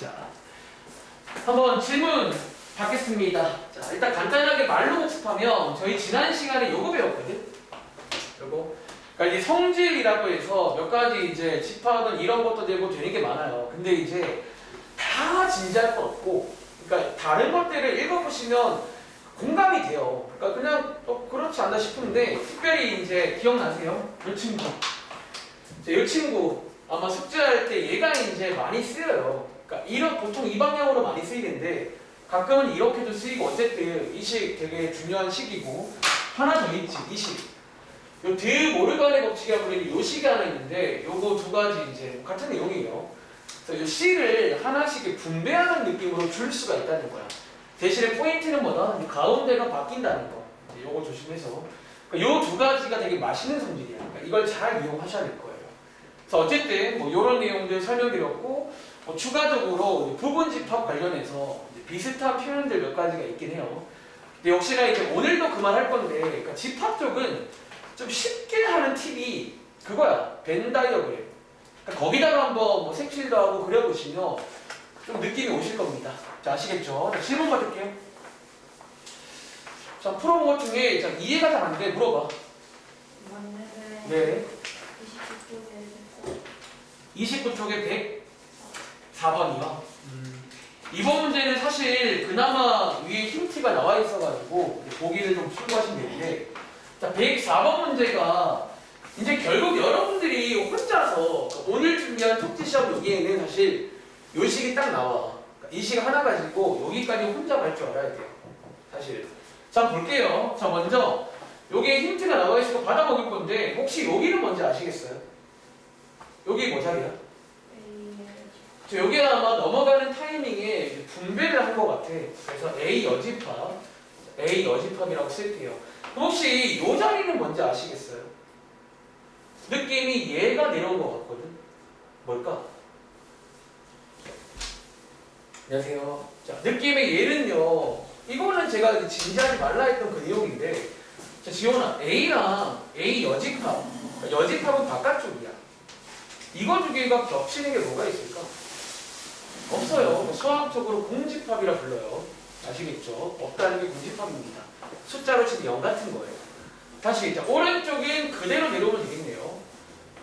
자, 한번 질문 받겠습니다. 자, 일단 간단하게 말로 복습하면 저희 지난 시간에 요거 배웠거든? 요거. 그러니까 이제 성질이라고 해서 몇 가지 이제 집합은 이런 것도 되고 되는 게 많아요. 근데 이제 다 진지할 거 없고, 그러니까 다른 것들을 읽어보시면 공감이 돼요. 그러니까 그냥 그렇지 않나 싶은데 특별히 이제 기억나세요? 이 친구. 이 친구 아마 숙제할 때 얘가 이제 많이 쓰여요. 그러니까 이런 보통 이 방향으로 많이 쓰이는데 가끔은 이렇게도 쓰이고 어쨌든 이 식 되게 중요한 식이고 하나 더 있지 이 식. 요 드모르간의 법칙이라고 불리는 요 식이 하나 있는데 요거 두 가지 이제 같은 내용이에요. 그래서 요 C를 하나씩 분배하는 느낌으로 줄 수가 있다는 거야. 대신에 포인트는 뭐다? 가운데가 바뀐다는 거. 요거 조심해서. 그러니까 요 두 가지가 되게 맛있는 성질이야. 그러니까 이걸 잘 이용하셔야 될 거예요. 그래서 어쨌든 뭐 요런 내용들 설명드렸고 추가적으로 부분집합 관련해서 비슷한 표현들 몇 가지가 있긴 해요. 근데 역시나 이제 오늘도 그 말 할 건데 그러니까 집합 쪽은 좀 쉽게 하는 팁이 그거야. 벤 다이어그램. 그러니까 거기다가 한번 뭐 색칠도 하고 그려보시면 좀 느낌이 오실 겁니다. 자, 아시겠죠? 자, 질문 받을게요. 자, 풀어본 것 중에 자, 이해가 잘 안 돼. 물어봐. 네. 29쪽에 104번이요. 이번 문제는 사실 그나마 위에 힌트가 나와 있어가지고 보기를 좀 참고하시면 되는데 자, 104번 문제가 이제 결국 여러분들이 혼자서 오늘 준비한 통지시험 여기에는 사실 요 식이 딱 나와. 이 식 하나 가지고 여기까지 혼자 갈 줄 알아야 돼요. 사실. 자, 볼게요. 자, 먼저 여기에 힌트가 나와 있으니까 받아 먹을 건데 혹시 여기는 뭔지 아시겠어요? 여기 뭐 자리야? 저 여기 아마 넘어가는 타이밍에 분배를 한 것 같아. 그래서 A 여집합이라고 쓸게요. 혹시 이 자리는 뭔지 아시겠어요? 느낌이 얘가 내려온 것 같거든? 뭘까? 안녕하세요. 자, 느낌의 얘는요, 이거는 제가 진지하지 말라 했던 그 내용인데, 자, 지원아, A랑 A 여집합, 여집합은 바깥쪽이야. 이거 두 개가 겹치는 게 뭐가 있을까? 없어요. 수학적으로 공집합이라 불러요. 아시겠죠? 없다는 게 공집합입니다. 숫자로 치면 0 같은 거예요. 다시, 자, 오른쪽엔 그대로 내려오면 되겠네요.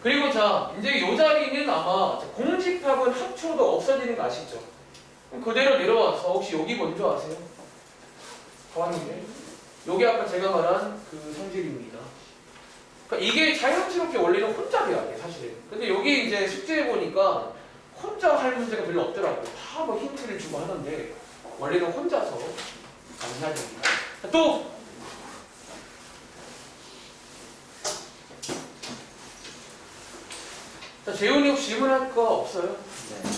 그리고 자, 이제 이 자리는 아마 공집합은 합쳐도 없어지는 거 아시죠? 그럼 그대로 내려와서 혹시 여기 뭔지 아세요? 가왔는데 여기 아까 제가 말한 그 성질입니다. 그러니까 이게 자연스럽게 원래는 혼자 돼야 돼, 사실은. 근데 여기 이제 숙제해보니까 혼자 할 문제가 별로 없더라고요. 다 뭐 힌트를 주고 하는데 원래는 혼자서 가능해야 됩니다. 또 자, 재훈이 혹시 질문할 거 없어요? 네.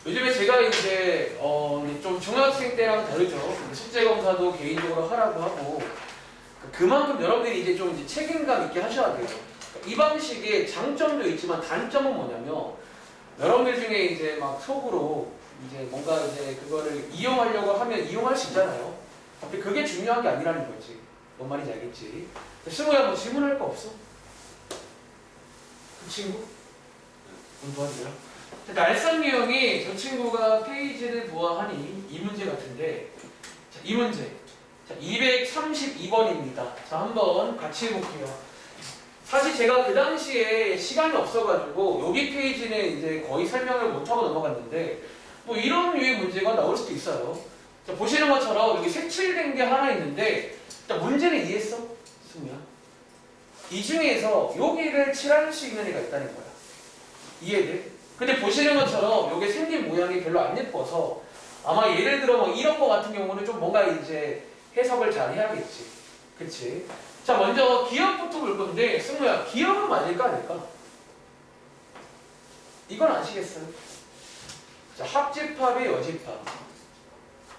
요즘에 제가 이제 좀 중학생 때랑 다르죠. 숙제 검사도 개인적으로 하라고 하고 그만큼 여러분들이 이제 좀 이제 책임감 있게 하셔야 돼요. 이 방식의 장점도 있지만 단점은 뭐냐면 여러분들 중에 이제 막 속으로 이제 뭔가 이제 그거를 이용하려고 하면 이용할 수 있잖아요. 근데 그게 중요한 게 아니라는 거지. 뭔 말인지 알겠지? 승우야 뭐 질문할 거 없어? 그 친구? 도와주세요. 날선 유형이 저 친구가 페이지를 보아하니 이 문제 같은데 자, 이 문제 자, 232번입니다. 자, 한번 같이 해볼게요. 사실 제가 그 당시에 시간이 없어가지고 여기 페이지는 이제 거의 설명을 못하고 넘어갔는데 뭐 이런 류의 문제가 나올 수도 있어요. 자, 보시는 것처럼 여기 색칠된 게 하나 있는데 일단 문제는 이해했어? 승우야? 이 중에서 여기를 칠할 수 있는 애가 있다는 거야. 이해돼? 근데 보시는 것처럼 여기 생긴 모양이 별로 안 예뻐서 아마 예를 들어 뭐 이런 거 같은 경우는 좀 뭔가 이제 해석을 잘 해야겠지. 그치? 자, 먼저 기억부터 볼 건데 승우야, 기억은 맞을까 아닐까? 이건 아시겠어요? 자, 합집합의 여집합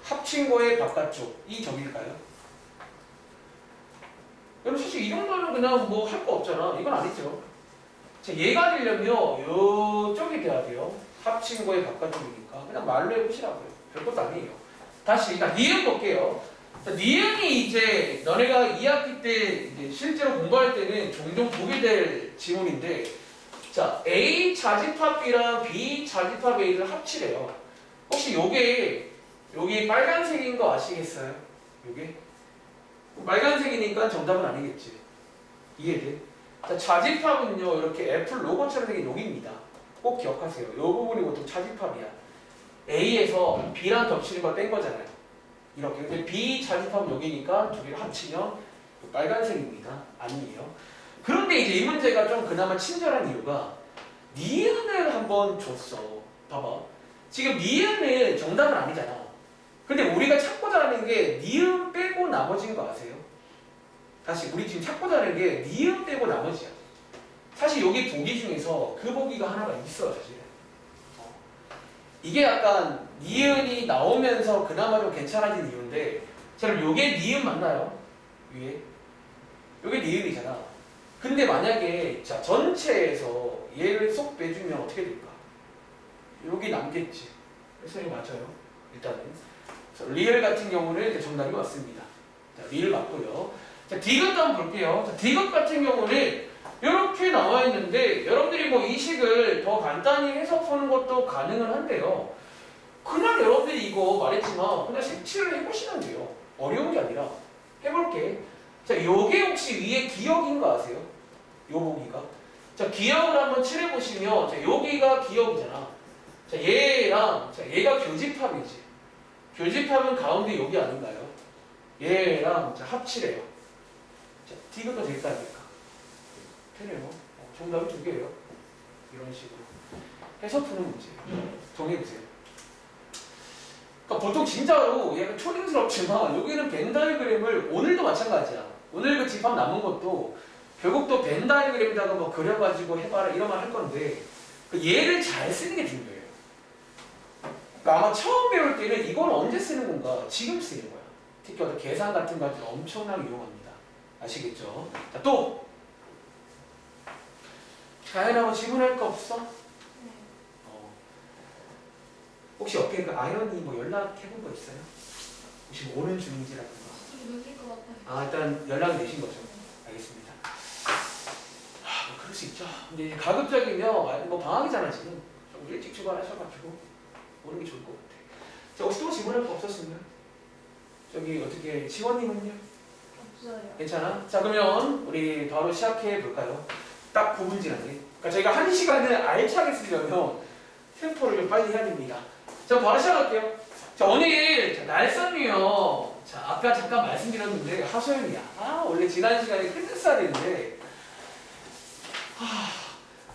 합친 거의 바깥쪽 이 적일까요? 여러분 사실 이 정도는 그냥 뭐 할 거 없잖아. 이건 아니죠. 자, 얘가 되려면 요쪽이 돼야 돼요. 합친 거의 바깥쪽이니까 그냥 말로 해보시라고요. 별것도 아니에요. 다시 일단 니은 볼게요. 자, 니은이 이제 너네가 2학기 때 이제 실제로 공부할 때는 종종 보게 될 지문인데 자, A 자집합 B랑 B 자집합 A를 합치래요. 혹시 요게 여기 빨간색인 거 아시겠어요? 요게 빨간색이니까 정답은 아니겠지. 이해돼? 자, 차집합은요 이렇게 애플 로고처럼 생긴 여기입니다. 꼭 기억하세요. 이 부분이 보통 차집합이야. A에서 B랑 겹치는 걸 뺀 거잖아요. 이렇게. 근데 B 차집합은 여기니까 두 개를 합치면 빨간색입니다. 아니에요. 그런데 이제 이 문제가 좀 그나마 친절한 이유가 니은을 한번 줬어. 봐봐. 지금 니은은 정답은 아니잖아. 근데 우리가 찾고자 하는 게 니은 빼고 나머지인 거 아세요? 다시 우리 지금 찾고자 하는 게 니은 빼고 나머지야. 사실 여기 보기 중에서 그 보기가 하나가 있어 사실. 이게 약간 니은이 나오면서 그나마 좀 괜찮아진 이유인데 자 그럼 요게 니은 맞나요? 위에? 요게 니은이잖아. 근데 만약에 자 전체에서 얘를 쏙 빼주면 어떻게 될까? 여기 남겠지. 그래서 이거 맞아요. 일단은 리을 같은 경우는 이제 정답이 왔습니다. 자, 리을 맞고요. 자, 디귿도 한번 볼게요. 자, 디귿 같은 경우는 이렇게 나와 있는데 여러분들이 뭐 이 식을 더 간단히 해석하는 것도 가능은 한데요. 그냥 여러분들이 이거 말했지만 그냥 색칠을 해보시면 돼요. 어려운 게 아니라 해볼게. 자, 요게 혹시 위에 기역인 거 아세요? 요 보기가. 자, 기역을 한번 칠해보시면 자, 여기가 기역이잖아. 자, 얘랑 자, 얘가 교집합이지. 교집합은 가운데 여기 아닌가요? 얘랑 자, 합치래요. 자, 디귿도 될까 아닐까? 되네요. 정답이 두 개예요. 이런 식으로 해서 푸는 문제. 정해보세요. 그러니까 보통 진짜로 약간 초딩스럽지만 여기는 벤 다이그램을 오늘도 마찬가지야. 오늘 그 집합 남은 것도 결국 또 벤 다이그램에다가 뭐 그려가지고 해봐라 이런 말 할 건데 그 얘를 잘 쓰는 게 중요해요. 그러니까 아마 처음 배울 때는 이걸 언제 쓰는 건가? 지금 쓰는 거야. 특히 어떤 계산 같은 것들 엄청나게 이용합니다. 아시겠죠? 자, 또 자연하고 질문할 거 없어? 네. 혹시 어깨 그 아이언이 뭐 연락해본 거 있어요? 혹시 뭐 오는 중인지라든가? 좀 늦을 것 같아요. 아 일단 연락이 되신 거죠? 알겠습니다. 뭐 그럴 수 있죠. 근데 이제 가급적이면 뭐 방학이잖아 지금 좀 일찍 출발하셔가지고 오는 게 좋을 것 같아. 자 혹시 또 질문할 거 없었으면 저기 어떻게 지원님은요? 없어요. 괜찮아? 자 그러면 우리 바로 시작해 볼까요? 딱 9분 지나네. 그러니까 저희가 1시간을 알차게 쓰려면 템포를 좀 빨리 해야 됩니다. 자 바로 시작할게요. 자 오늘 자, 날선이요. 자 아까 잠깐 말씀드렸는데 하소연이야. 아 원래 지난 시간에 끝냈어야 되는데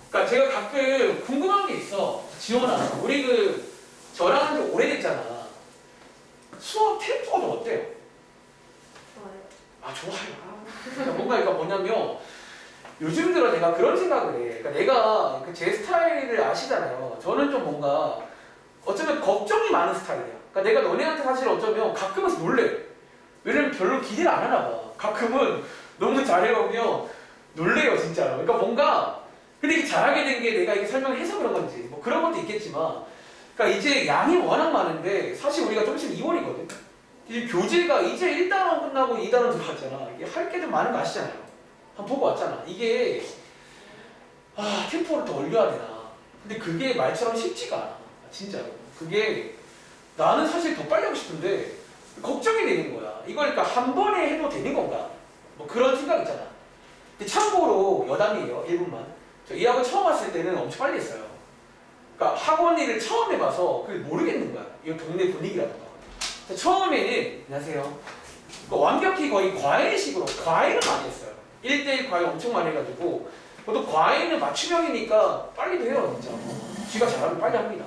그러니까 제가 가끔 궁금한 게 있어. 지원아 우리 그 저랑 한 지 오래됐잖아. 수업 템포가 좀 어때요? 좋아요. 아 좋아요. 그러니까 뭔가 그러니까 뭐냐면 요즘 들어 내가 그런 생각을 해. 그러니까 내가 제 스타일을 아시잖아요. 저는 좀 뭔가 어쩌면 걱정이 많은 스타일이야. 그러니까 내가 너네한테 사실 어쩌면 가끔은 놀래. 왜냐면 별로 기대를 안 하나 봐. 가끔은 너무 잘해보면 놀래요 진짜로. 그러니까 뭔가 근데 이게 잘하게 된 게 내가 이게 설명을 해서 그런 건지 뭐 그런 것도 있겠지만 그러니까 이제 양이 워낙 많은데 사실 우리가 좀 있으면 2월이거든. 이제 교재가 이제 1단원 끝나고 2단원 들어갔잖아. 이게 할 게 좀 많은 거 아시잖아요. 한번 보고 왔잖아. 이게 템포를 더 올려야 되나. 근데 그게 말처럼 쉽지가 않아. 진짜로. 그게 나는 사실 더 빨리 하고 싶은데 걱정이 되는 거야. 이걸 그러니까 한 번에 해도 되는 건가? 뭐 그런 생각 있잖아. 근데 참고로 여담이에요. 1분만. 저 이 학원 처음 왔을 때는 엄청 빨리 했어요. 그러니까 학원 일을 처음 해봐서 그걸 모르겠는 거야. 이 동네 분위기라든가. 처음에는 안녕하세요. 완벽히 거의 과외식으로 과외를 많이 했어요. 1대1 과외 엄청 많이 해가지고 또 과외는 맞춤형이니까 빨리 돼요 진짜. 쥐가 잘하면 빨리 합니다.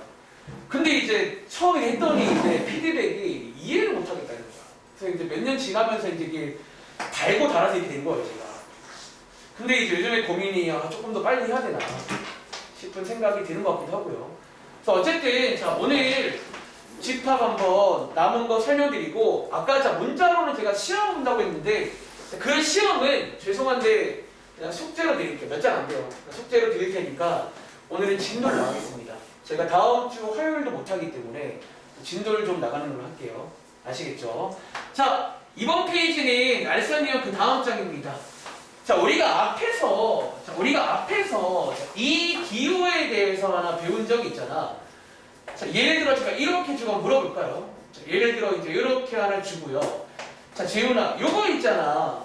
근데 이제 처음에 했더니 이제 피드백이 이해를 못하겠다는 거야. 그래서 이제 몇 년 지나면서 이제 이게 달고 달아서 이렇게 된 거예요 제가. 근데 이제 요즘에 고민이 조금 더 빨리 해야 되나 싶은 생각이 드는 것 같기도 하고요. 그래서 어쨌든 자 오늘 집합 한번 남은 거 설명드리고 아까 자 문자로는 제가 시험 본다고 했는데 그 시험은 죄송한데 그냥 숙제로 드릴게요. 몇 장 안 돼요. 숙제로 드릴 테니까 오늘은 진도를 나가겠습니다. 제가 다음 주 화요일도 못하기 때문에 진도를 좀 나가는 걸로 할게요. 아시겠죠? 자 이번 페이지는 알선이형 그 다음 장입니다. 자 우리가 앞에서 이 기호에 대해서 하나 배운 적이 있잖아. 자, 예를 들어 제가 이렇게 주고 물어볼까요? 자, 예를 들어 이제 이렇게 하나 주고요. 자, 재훈아, 요거 있잖아.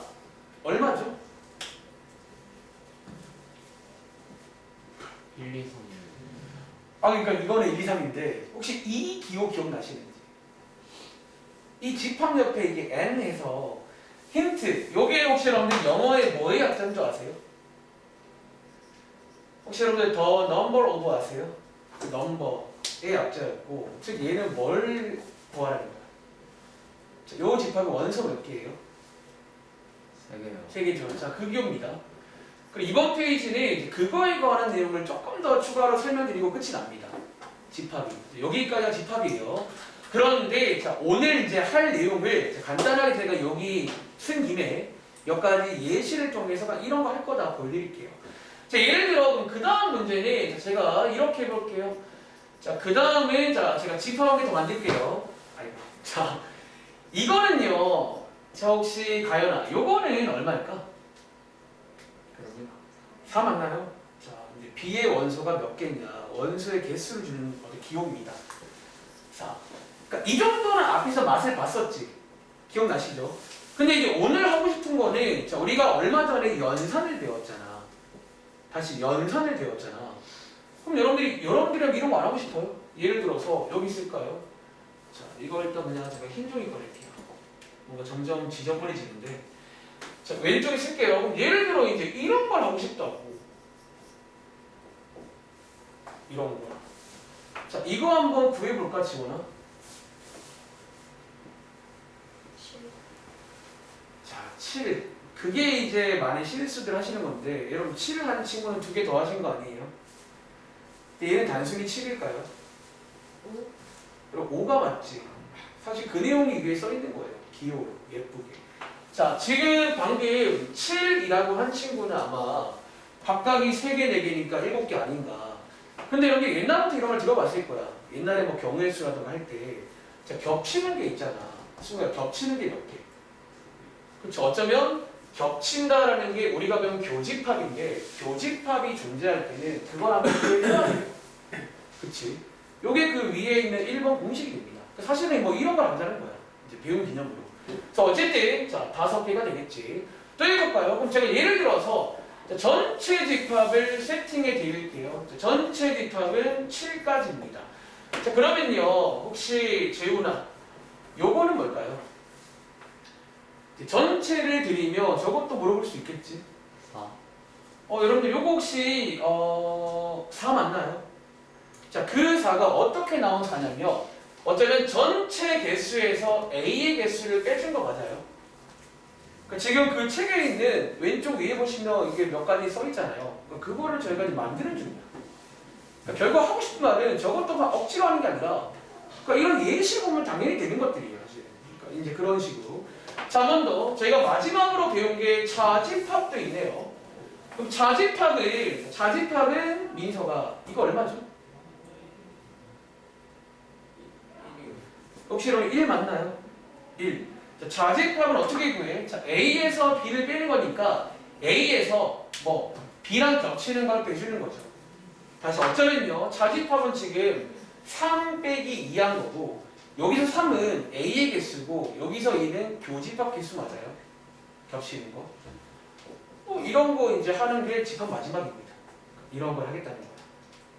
얼마죠? 1, 2, 3. 아, 그러니까 이거는 1, 2, 3인데 혹시 이 기호 기억나시는지? 이 집합 옆에 이게 n 해서 힌트. 요게 혹시 여러분들 영어의 뭐의 약자인 줄 아세요? 혹시 여러분들 더 number of 아세요? 그 number의 약자였고, 즉 얘는 뭘 구하라는 거야? 자, 요 집합의 원소 몇 개예요? 3개요. 3개죠. 자, 그 기호입니다. 그리고 이번 페이지는 이제 그거에 관한 내용을 조금 더 추가로 설명드리고 끝이 납니다. 집합이. 여기까지가 집합이에요. 그런데 자, 오늘 이제 할 내용을 간단하게 제가 여기 쓴 김에 몇 가지 예시를 통해서 이런 거 할 거다 보여드릴게요. 자, 예를 들어 그럼 그 다음 문제는 제가 이렇게 해볼게요. 자, 그 다음에 자, 제가 집합 한 개 더 만들게요. 아이고. 자, 이거는요. 자, 혹시 가연아, 요거는 얼마일까? 그러면 4 맞나요? 자, 이제 B의 원소가 몇 개냐? 원소의 개수를 주는 어떤 기호입니다. 자, 그러니까 이 정도는 앞에서 맛을 봤었지. 기억나시죠? 근데 이제 오늘 하고 싶은 거는 자, 우리가 얼마 전에 연산을 배웠잖아. 다시 연산을 배웠잖아. 그럼 여러분들이랑 이런 거 안 하고 싶어요? 예를 들어서 여기 있을까요? 자, 이거 일단 그냥 제가 흰 종이 꺼낼게요. 뭔가 점점 지저분해지는데. 자, 왼쪽에 쓸게요. 그럼 예를 들어 이제 이런 걸 하고 싶다고. 이런 거. 자, 이거 한번 구해볼까, 지원아? 7. 자, 7. 그게 이제 많은 실수들 하시는 건데, 여러분 7을 한 친구는 2개 더 하신 거 아니에요? 근데 얘는 단순히 7일까요? 5. 그럼 5가 맞지. 사실 그 내용이 위에 써 있는 거예요. 기호 예쁘게. 자, 지금 방금 7이라고 한 친구는 아마 각각이 3개, 4개니까 7개 아닌가. 근데 여기 옛날부터 이런 걸 들어봤을 거야. 옛날에 뭐 경우일수라든가 할 때, 자, 겹치는 게 있잖아. 수가 겹치는 게 몇 개. 그렇죠. 어쩌면 겹친다라는 게 우리가 배운 교집합인데, 교집합이 존재할 때는 그걸 한번 해야 돼요. 그치? 요게 그 위에 있는 1번 공식이 됩니다. 사실은 뭐 이런 걸 한다는 거야. 이제 배운 기념으로. 그래서 어쨌든 자 5개가 되겠지. 또 해볼까요? 그럼 제가 예를 들어서 자, 전체 집합을 세팅해 드릴게요. 자, 전체 집합은 7까지입니다. 자, 그러면요 혹시 재훈아 요거는 뭘까요? 전체를 드리며 저것도 물어볼 수 있겠지. 4. 여러분들 요거 혹시 4 맞나요? 자, 그 4가 어떻게 나온 4냐면 어쩌면 전체 개수에서 A의 개수를 빼준 거 맞아요. 그러니까 지금 그 책에 있는 왼쪽 위에 보시면 이게 몇 가지 써 있잖아요. 그러니까 그거를 저희가 이제 만드는 중이야. 그러니까 결국 하고 싶은 말은 저것도 막 억지로 하는 게 아니라 그러니까 이런 예시 보면 당연히 되는 것들이에요. 사실. 그러니까 이제 그런 식으로. 자, 한 번 더. 저희가 마지막으로 배운 게 자집합도 있네요. 그럼 자집합은 민서가 이거 얼마죠? 혹시 여러분 1 맞나요? 1. 자, 자집합은 어떻게 구해? 자, A에서 B를 빼는 거니까 A에서 뭐 B랑 겹치는 걸 빼주는 거죠. 다시 어쩌면요. 자집합은 지금 3 빼기 2한 거고 여기서 3은 A의 개수고 여기서 2는 교집합 개수 맞아요. 겹치는 거. 뭐 이런 거 이제 하는 게 집합 마지막입니다. 이런 걸 하겠다는 거야.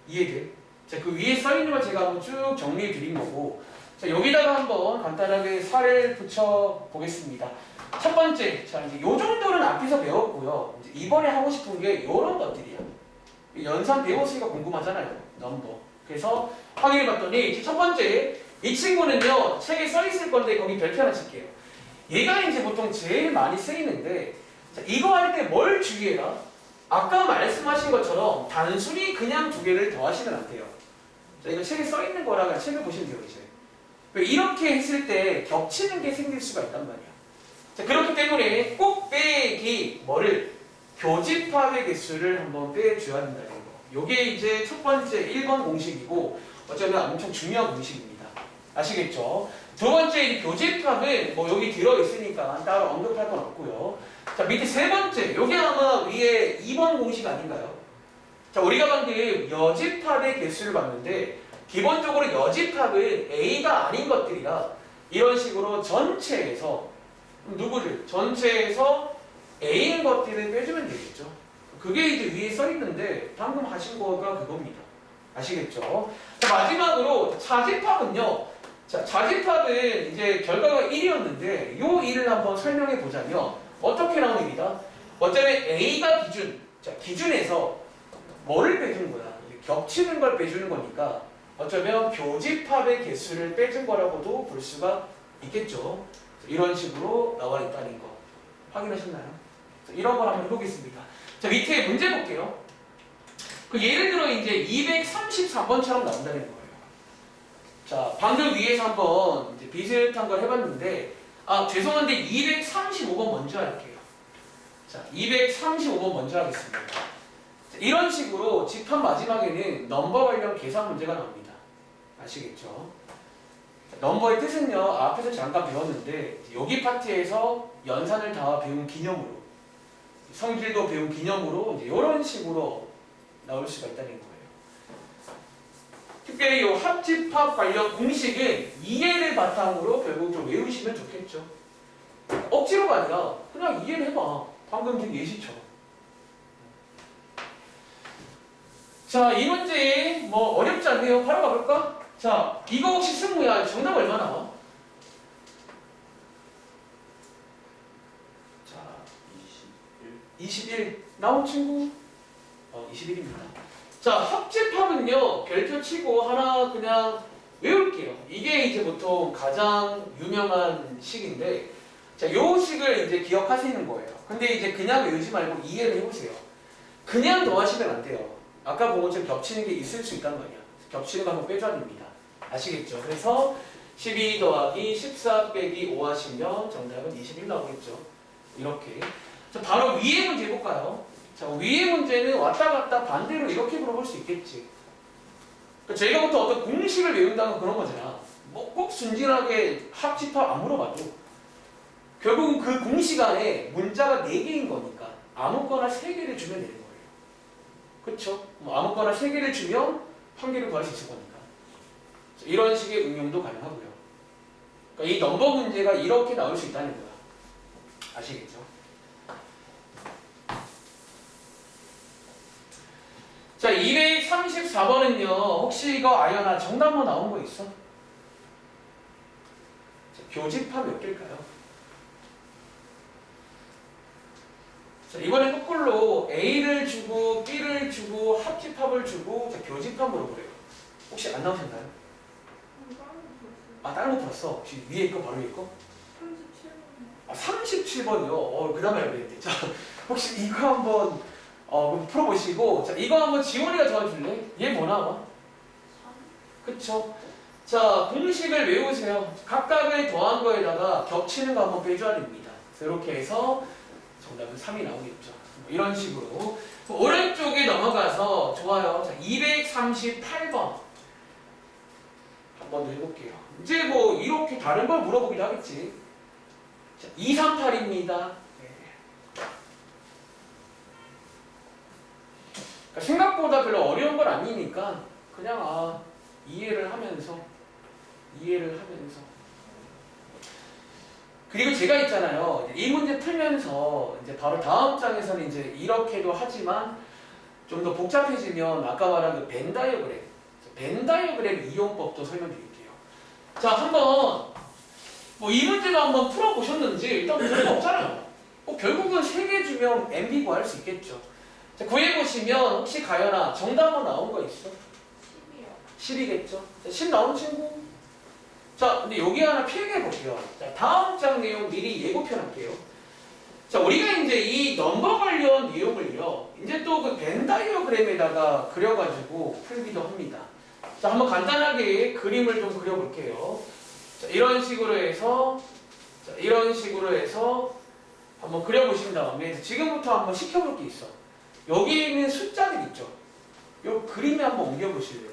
이해돼? 자, 그 위에 써 있는 걸 제가 한번 쭉 정리해 드린 거고 자, 여기다가 한번 간단하게 살을 붙여 보겠습니다. 첫 번째, 자, 이제 요 정도는 앞에서 배웠고요. 이제 이번에 하고 싶은 게 요런 것들이야. 연산 배웠으니까 궁금하잖아요. 넘버. 그래서 확인해 봤더니 첫 번째, 이 친구는요, 책에 써 있을 건데 거기 별표 하나 칠게요. 얘가 이제 보통 제일 많이 쓰이는데, 자, 이거 할 때 뭘 주의해라? 아까 말씀하신 것처럼 단순히 그냥 2개를 더하시면 안 돼요. 자, 이거 책에 써 있는 거라 그냥 책을 보시면 돼요, 이제. 이렇게 했을 때 겹치는 게 생길 수가 있단 말이야. 자, 그렇기 때문에 꼭 빼기 뭐를 교집합의 개수를 한번 빼줘야 된다는 거. 요게 이제 첫 번째 1번 공식이고 어쩌면 엄청 중요한 공식입니다. 아시겠죠? 두 번째 이 교집합은 뭐 여기 들어있으니까 따로 언급할 건 없고요. 자, 밑에 세 번째 요게 아마 위에 2번 공식 아닌가요? 자, 우리가 방금 여집합의 개수를 봤는데 기본적으로 여집합은 A가 아닌 것들이라 이런 식으로 전체에서 누구를? 전체에서 A인 것들을 빼주면 되겠죠. 그게 이제 위에 써 있는데 방금 하신 거가 그겁니다. 아시겠죠? 자, 마지막으로 자집합은요. 자, 자집합은 이제 결과가 1이었는데 이 1을 한번 설명해 보자면 어떻게 나오는 일이다? 어쩌면 A가 기준, 자, 기준에서 뭐를 빼주는 거야? 겹치는 걸 빼주는 거니까 어쩌면 교집합의 개수를 빼준 거라고도 볼 수가 있겠죠. 이런 식으로 나와 있다는 거 확인하셨나요? 이런 걸 한번 해보겠습니다. 자, 밑에 문제 볼게요. 그 예를 들어 이제 233번처럼 나온다는 거예요. 자, 방금 위에서 한번 이제 비슷한 걸 해봤는데, 아, 죄송한데 235번 먼저 할게요. 자, 235번 먼저 하겠습니다. 자, 이런 식으로 집합 마지막에는 넘버 관련 계산 문제가 나옵니다. 아시겠죠? 자, 넘버의 뜻은요, 앞에서 잠깐 배웠는데, 여기 파트에서 연산을 다 배운 기념으로, 성질도 배운 기념으로 이제 이런 식으로 나올 수가 있다는 거예요. 특별히 이 합집합 관련 공식은 이해를 바탕으로 결국 좀 외우시면 좋겠죠. 억지로가 아니라 그냥 이해를 해봐. 방금 된 예시처럼. 자, 이 문제 뭐 어렵지 않네요. 바로 가볼까? 자, 이거 혹시 승무야 정답 얼마 나와? 자, 21 나온 친구? 21입니다. 자, 합집합은요, 별표 치고 하나 그냥 외울게요. 이게 이제 보통 가장 유명한 식인데, 자, 요 식을 이제 기억하시는 거예요. 근데 이제 그냥 외우지 말고 이해를 해보세요. 그냥 더하시면 안 돼요. 아까 본 것처럼 겹치는 게 있을 수 있단 말이야. 겹치는 거 한번 빼줘야 됩니다. 아시겠죠? 그래서 12 더하기 14 빼기 5 하시면 정답은 21 나오겠죠. 이렇게. 자, 바로 위에 문제 해볼까요? 자, 위의 문제는 왔다 갔다 반대로 이렇게 물어볼 수 있겠지. 그러니까 저희가 보통 어떤 공식을 외운다는 그런 거잖아. 뭐 꼭 순진하게 합집합 안 물어봐도 결국은 그 공식 안에 문자가 4개인 거니까 아무거나 3개를 주면 되는 거예요. 그렇죠? 뭐 아무거나 3개를 주면 한 개를 구할 수 있을 거니까. 이런 식의 응용도 가능하고요. 그러니까 이 넘버 문제가 이렇게 나올 수 있다는 거야. 아시겠죠? 자, 234번은요. 혹시 이거 아연아 정답 뭐 나온 거 있어? 자, 교집합 몇 개일까요? 자, 이번엔 거꾸로 A를 주고 B를 주고 합집합을 주고 자, 교집합 물어보래요. 혹시 안 나오셨나요? 아, 다른 거 풀었어. 혹시 위에 있고 바로 위에 있고? 37번. 아, 37번이요? 그 다음에 알겠는데. 자, 혹시 이거 한번 풀어보시고, 자, 이거 한번 지원이가 도와줄래? 얘 뭐 나와? 그쵸? 자, 공식을 외우세요. 각각을 더한 거에다가 겹치는 거 한번 빼줘야 됩니다. 이렇게 해서 정답은 3이 나오겠죠. 이런 식으로. 오른쪽에 넘어가서, 좋아요. 자, 238번. 한 번 더 해볼게요. 이제 뭐, 이렇게 다른 걸 물어보기도 하겠지. 자, 238입니다. 생각보다 별로 어려운 건 아니니까 그냥 이해를 하면서 그리고 제가 있잖아요. 이 문제 풀면서 이제 바로 다음 장에서는 이제 이렇게도 하지만 좀 더 복잡해지면 아까 말한 그 벤 다이어그램 이용법도 설명드릴게요. 자, 한번 뭐 이 문제도 한번 풀어보셨는지 일단 문제가 없잖아요. 결국은 3개 주면 MB 구할 수 있겠죠. 자, 구해보시면 혹시 가연아 정답 뭐 나온 거 있어? 10이요. 10이겠죠? 자, 10 나온 친구? 자, 근데 여기 하나 필기해 볼게요. 자, 다음 장 내용 미리 예고편할게요. 자, 우리가 이제 이 넘버 관련 내용을요, 이제 또 그 벤 다이어그램에다가 그려가지고 풀기도 합니다. 자, 한번 간단하게 그림을 좀 그려볼게요. 자, 이런 식으로 해서 한번 그려보신 다음에 지금부터 한번 시켜볼 게 있어. 여기 있는 숫자들 있죠? 이 그림에 한번 옮겨보실래요?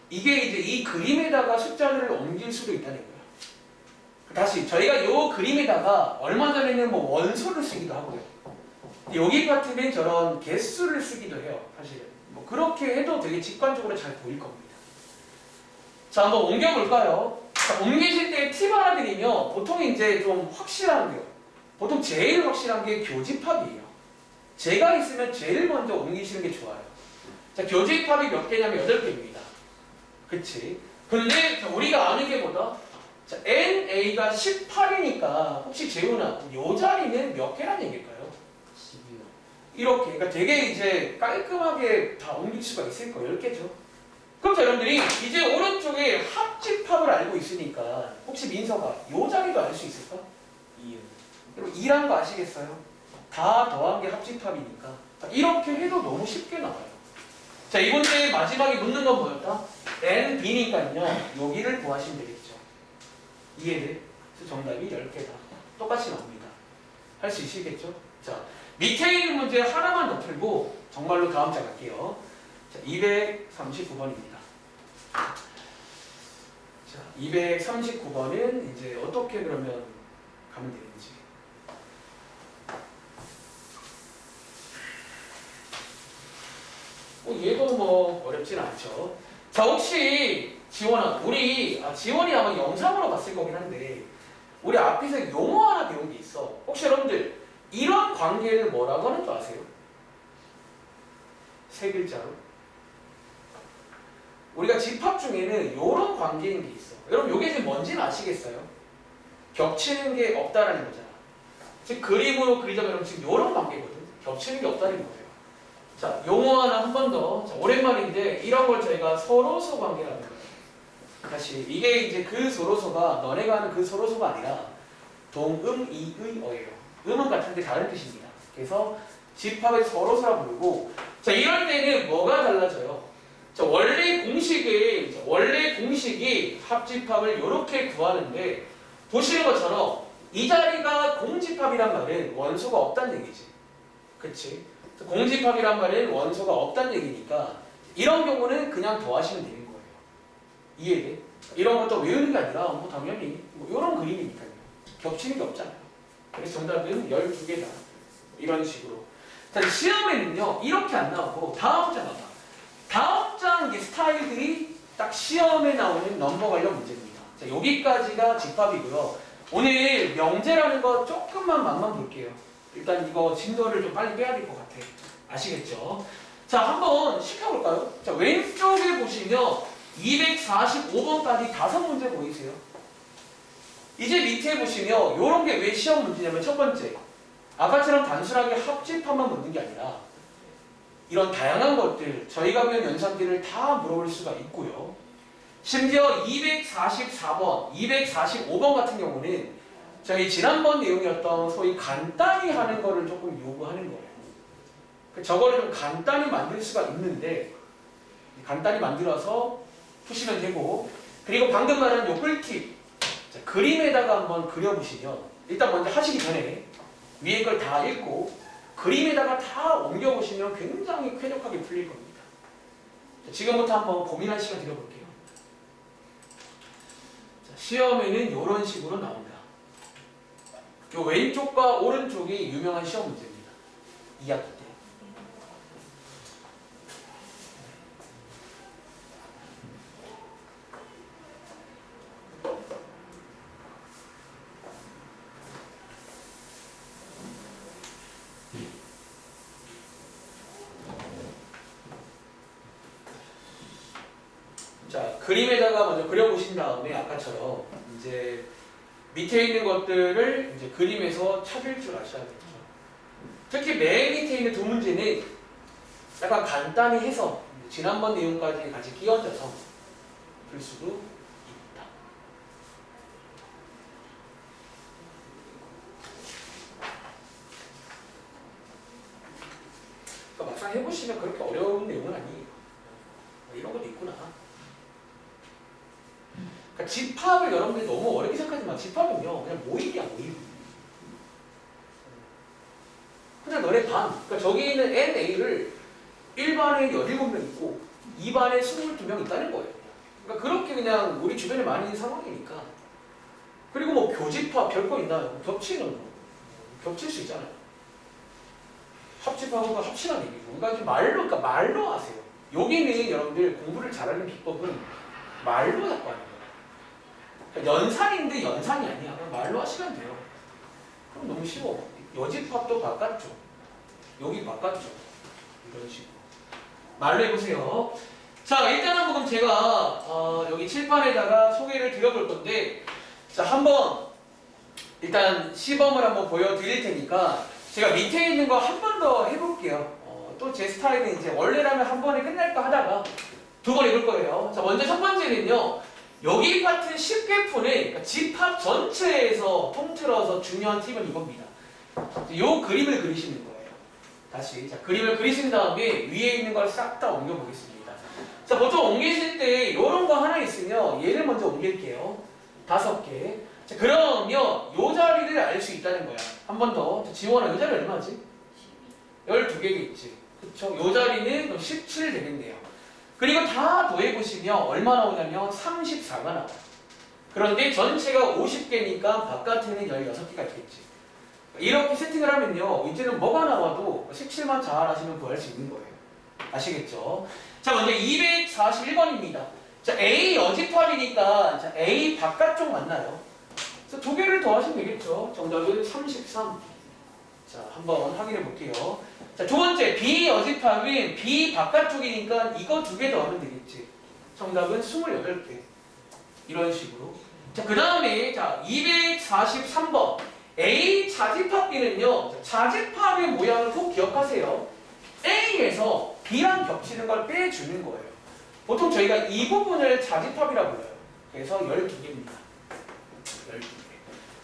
이게 이제 이 그림에다가 숫자들을 옮길 수도 있다는 거예요. 다시 저희가 이 그림에다가 얼마 전에는 뭐 원소를 쓰기도 하고요. 여기 파트는 저런 개수를 쓰기도 해요. 사실은 뭐 그렇게 해도 되게 직관적으로 잘 보일 겁니다. 자, 한번 옮겨볼까요? 자, 옮기실 때 팁 하나 드리면 보통 이제 좀 확실한 게요. 보통 제일 확실한 게 교집합이에요. 제가 있으면 제일 먼저 옮기시는 게 좋아요. 자, 교집합이 몇 개냐면 8개입니다. 그치? 근데 자, 우리가 아는 게 뭐다? 자, NA가 18이니까 혹시 재훈아, 요 자리는 몇 개란 얘기일까요? 12요. 이렇게. 그러니까 되게 이제 깔끔하게 다 옮길 수가 있을 거예요. 10개죠. 그럼 자, 여러분들이 이제 오른쪽에 합집합을 알고 있으니까 혹시 민서가 요 자리도 알 수 있을까? 2요. 여러분 2란 거 아시겠어요? 다 더한 게 합집합이니까. 자, 이렇게 해도 너무 쉽게 나와요. 자, 이 문제 마지막에 묻는 건 뭐였다? N, B니까요. 여기를 구하시면 되겠죠. 이해돼? 그래서 정답이 10개다. 똑같이 나옵니다. 할 수 있으시겠죠? 자, 밑에 있는 문제 하나만 더 풀고 정말로 다음 장 갈게요. 자, 239번입니다. 자, 239번은 이제 어떻게 그러면 가면 되는지. 얘도 뭐 어렵진 않죠. 자, 혹시 지원아, 지원이 아마 영상으로 봤을 거긴 한데 우리 앞에서 용어 하나 배운 게 있어. 혹시 여러분들 이런 관계를 뭐라고 하는 줄 아세요? 세 글자로. 우리가 집합 중에는 이런 관계인 게 있어. 여러분 이게 지금 뭔지는 아시겠어요? 겹치는 게 없다라는 거잖아. 즉 그림으로 그리자면 여러분 지금 이런 관계거든. 겹치는 게 없다는 거예요. 자, 용어 하나 한 번 더. 자, 오랜만인데 이런 걸 저희가 서로서 관계라는 거예요. 다시 이게 이제 그 서로서가 너네가 하는 그 서로서가 아니라 동음이의어예요. 음은 같은데 다른 뜻입니다. 그래서 집합을 서로서라 부르고 자, 이럴 때는 뭐가 달라져요? 자, 원래 공식이 합집합을 이렇게 구하는데 보시는 것처럼 이 자리가 공집합이란 말은 원소가 없다는 얘기지. 그치? 공집합이란 말은 원소가 없다는 얘기니까 이런 경우는 그냥 더하시면 되는 거예요. 이해돼? 이런 것도 외우는 게 아니라 뭐 당연히 뭐 이런 그림이니까요. 겹치는 게 없잖아요. 그래서 정답은 12개다. 이런 식으로. 자, 시험에는요 이렇게 안 나오고 다음 장 봐봐. 다음 장 스타일들이 딱 시험에 나오는 넘버 관련 문제입니다. 자, 여기까지가 집합이고요. 오늘 명제라는 거 조금만 맛만 볼게요. 일단 이거 진도를 좀 빨리 빼야 될 것 같아. 아시겠죠? 자, 한번 시켜볼까요? 자, 왼쪽에 보시면 245번까지 5문제 보이세요? 이제 밑에 보시면 이런 게 왜 시험 문제냐면 첫 번째, 아까처럼 단순하게 합집합만 묻는 게 아니라 이런 다양한 것들, 저희가 배운 연산들을 다 물어볼 수가 있고요. 심지어 244번, 245번 같은 경우는 저희 지난번 내용이었던 소위 간단히 하는 거를 조금 요구하는 거예요. 저거를 좀 간단히 만들 수가 있는데 간단히 만들어서 푸시면 되고 그리고 방금 말한 요 꿀팁 자, 그림에다가 한번 그려보시면 일단 먼저 하시기 전에 위에 걸 다 읽고 그림에다가 다 옮겨보시면 굉장히 쾌적하게 풀릴 겁니다. 자, 지금부터 한번 고민할 시간 드려볼게요. 자, 시험에는 이런 식으로 나옵니다. 요 왼쪽과 오른쪽이 유명한 시험 문제입니다. 2학기 때. 자, 그림에다가 먼저 그려보신 다음에 아까처럼 이제 밑에 있는 것들을 이제 그림에서 찾을 줄 아셔야겠죠. 특히 맨 밑에 있는 두 문제는 약간 간단히 해서 지난번 내용까지 같이 끼얹어서 풀 수도 있다. 그러니까 막상 해보시면 그렇게 어려운 내용은 아니에요. 이런 것도 있구나. 그러니까 집합을 여러분들이 너무 어렵게 생각하지 마. 집합은요 그냥 모임이야, 모임. 그냥 너네 반. 그러니까 저기 있는 NA를 1반에 17명 있고 2반에 22명 있다는 거예요. 그러니까 그렇게 그냥 우리 주변에 많이 있는 상황이니까. 그리고 뭐 교집합 별거 있나요? 겹치는 거. 겹칠 수 있잖아요. 합집합과 합치라는 얘기죠. 그러니까 말로 하세요. 여기는 여러분들 공부를 잘하는 비법은 말로 잡고 하는 거야. 그러니까 연산인데 연산이 아니야. 그냥 말로 하시면 돼요. 그럼 너무 쉬워. 여집합도 바깥쪽, 여기 바깥쪽 이런 식으로 말로 해보세요. 자, 일단은 그럼 제가 여기 칠판에다가 소개를 드려볼 건데, 자, 한번 일단 시범을 한번 보여드릴 테니까 제가 밑에 있는 거 한 번 더 해볼게요. 또 제 스타일은 이제 원래라면 한 번에 끝낼까 하다가 두 번 해볼 거예요. 자, 먼저 첫 번째는요. 여기 파트 쉽게 푸는 그러니까 집합 전체에서 통틀어서 중요한 팁은 이겁니다. 이 그림을 그리시는 거예요. 다시 자, 그림을 그리신 다음에 위에 있는 걸 싹 다 옮겨 보겠습니다. 자, 보통 옮기실 때 이런 거 하나 있으면 얘를 먼저 옮길게요. 5개. 자, 그러면 이 자리를 알 수 있다는 거야. 한 번 더. 지원아, 이 자리 얼마지? 12개겠지. 그쵸? 이 자리는 그럼 17 되겠네요. 그리고 다 더해보시면 얼마 나오냐면 34가 나와요. 그런데 전체가 50개니까 바깥에는 16개가 있겠지. 이렇게 세팅을 하면요. 이제는 뭐가 나와도 17만 잘 하시면 구할 수 있는 거예요. 아시겠죠? 자, 먼저 241번입니다. 자, A 여집합이니까 자, A 바깥쪽 맞나요? 그래서 두 개를 더하시면 되겠죠. 정답은 33. 자, 한번 확인해 볼게요. 자, 두 번째 B 여집합은 B 바깥쪽이니까 이거 두 개 더하면 되겠지. 정답은 28개. 이런 식으로. 자, 그 다음에 자 243번 A 자집합비는요. 자집합의 모양을 꼭 기억하세요. A에서 B랑 겹치는 걸 빼주는 거예요. 보통 저희가 이 부분을 자집합이라고 불러요. 그래서 12개입니다. 12개.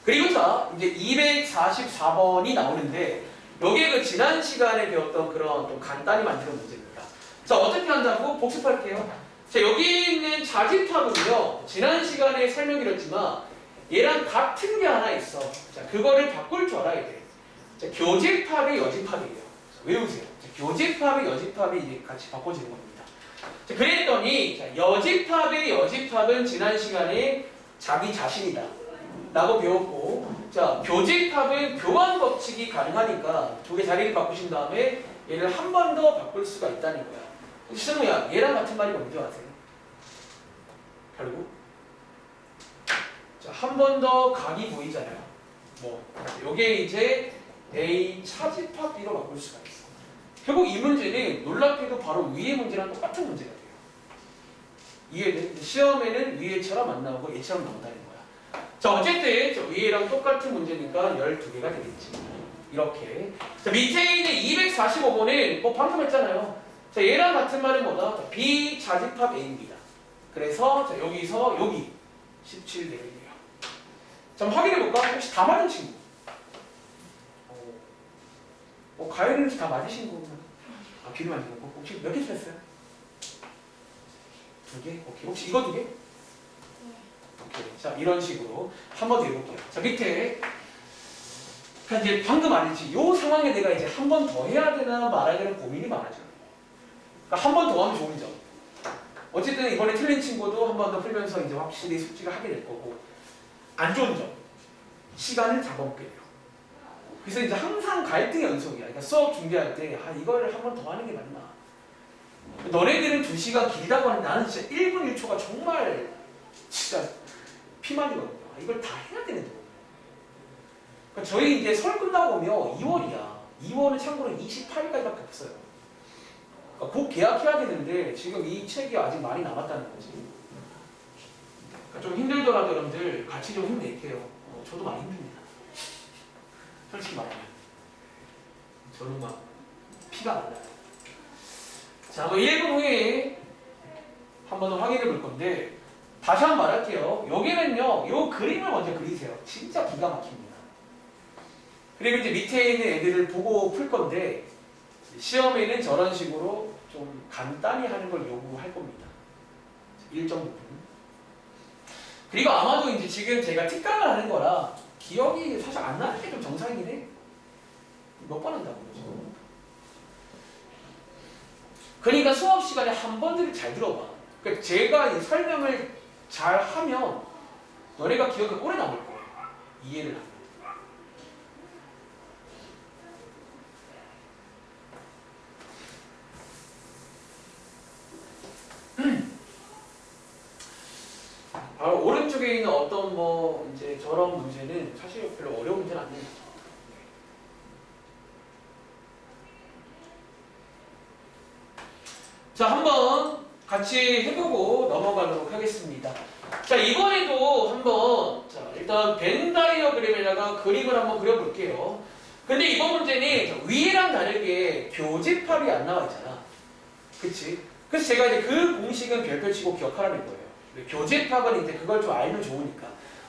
그리고 자, 이제 244번이 나오는데 여기에 그 지난 시간에 배웠던 그런 좀 간단히 만드는 문제입니다. 자, 어떻게 한다고? 복습할게요. 자, 여기 있는 자집합은요. 지난 시간에 설명드렸지만 얘랑 같은 게 하나 있어. 자, 그거를 바꿀 줄 알아야 돼. 자, 교집합이 여집합이에요. 외우세요. 자, 교집합이 여집합이 이제 같이 바꿔지는 겁니다. 자, 그랬더니 자, 여집합의 여집합은 지난 시간에 자기 자신이다 라고 배웠고, 자, 교집합은 교환 법칙이 가능하니까 두 개 자리를 바꾸신 다음에 얘를 한 번 더 바꿀 수가 있다는 거야. 신우야, 얘랑 같은 말이 뭔지 아세요? 결국 자, 한 번 더 각이 보이잖아요. 뭐 요게 이제 A 차집합 B로 바꿀 수가 있어. 결국 이 문제는 놀랍게도 바로 위의 문제랑 똑같은 문제가 돼요. 이해돼? 시험에는 위에처럼 안 나오고 얘처럼 나온다는 거야. 자, 어쨌든 저 위에랑 똑같은 문제니까 12개가 되겠지. 이렇게. 자, 밑에 있는 245번은 뭐 방금 했잖아요. 자, 얘랑 같은 말은 뭐다? 자, B 자집합 A입니다. 그래서 자, 여기서 여기 17 되겠네요. 자, 한번 확인해볼까? 혹시 다 맞은 친구? 가연이는 다 맞으신 거구나. 아, 비리 맞은 거. 혹시 몇 개 틀렸어요? 2개? 오케이. 혹시 이거 2개? 오케이. 자, 이런 식으로 한 번 더 해볼게요. 자, 밑에. 그러니까 이제 방금 말했지. 요 상황에 내가 이제 한 번 더 해야 되나 말아야 되나 고민이 많아져. 그러니까 한 번 더 하면 좋은 점. 어쨌든 이번에 틀린 친구도 한 번 더 풀면서 이제 확실히 숙지를 하게 될 거고, 안 좋은 점. 시간을 잡아먹게 돼요. 그래서 이제 항상 갈등의 연속이야. 그러니까 수업 준비할 때, 이거를 한 번 더 하는 게 맞나. 너네들은 2시간 길다고 하는데 나는 진짜 1분 1초가 정말 진짜 피말리거든요. 이걸 다 해야 되는데. 그러니까 저희 이제 설 끝나고 오면 2월이야. 2월은 참고로 28일까지밖에 없어요. 그러니까 곧 계약해야 되는데 지금 이 책이 아직 많이 남았다는 거지. 그러니까 좀 힘들더라도 여러분들 같이 좀 힘낼게요. 저도 많이 힘듭니다. 솔직히 말하면. 저는 막 피가 안 나요. 자, 뭐 1분 후에 한 번 더 확인해 볼 건데 다시 한 번 말할게요. 여기는요, 이 그림을 먼저 그리세요. 진짜 기가 막힙니다. 그리고 이제 밑에 있는 애들을 보고 풀 건데 시험에는 저런 식으로 좀 간단히 하는 걸 요구할 겁니다. 일정 부분. 그리고 아마도 이제 지금 제가 특강을 하는 거라 기억이 사실 안 나는 게 좀 정상이긴 해. 몇 번 한다고 그러죠. 그러니까 수업 시간에 한 번들을 잘 들어봐. 그러니까 제가 이 설명을 잘 하면 너네가 기억이 오래 남을 거예요. 이해를 하면. 오른쪽에 있는 어떤 뭐 이제 저런 문제는 사실 별로 어려운 문제는 아닙니다. 자, 한번 같이 해보고 넘어가도록 하겠습니다. 자, 이번에도 한번 자, 일단 벤 다이어그램에다가 그림을 한번 그려볼게요. 근데 이번 문제는 위에랑 다르게 교집합이 안 나와 있잖아. 그치? 그래서 제가 이제 그 공식은 별표 치고 기억하라는 거예요. 교집합은 이제 그걸 좀 알면 좋으니까.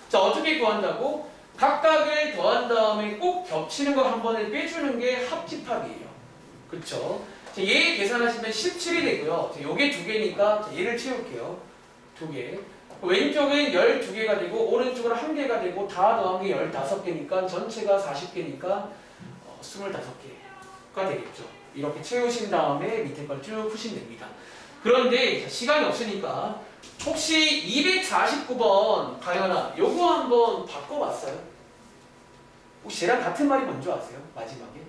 자, 어떻게 구한다고? 각각을 더한 다음에 꼭 겹치는 거 한 번을 빼주는 게 합집합이에요. 그쵸? 자, 얘 계산하시면 17이 되고요. 자, 요게 두 개니까 자, 얘를 채울게요. 두 개. 왼쪽은 12개가 되고 오른쪽은 1개가 되고 다 더한 게 15개니까 전체가 40개니까 25개가 되겠죠. 이렇게 채우신 다음에 밑에 걸 쭉 푸시면 됩니다. 그런데 자, 시간이 없으니까 혹시 249번 가연아 요거 한번 바꿔봤어요? 혹시 쟤랑 같은 말이 뭔지 아세요? 마지막에?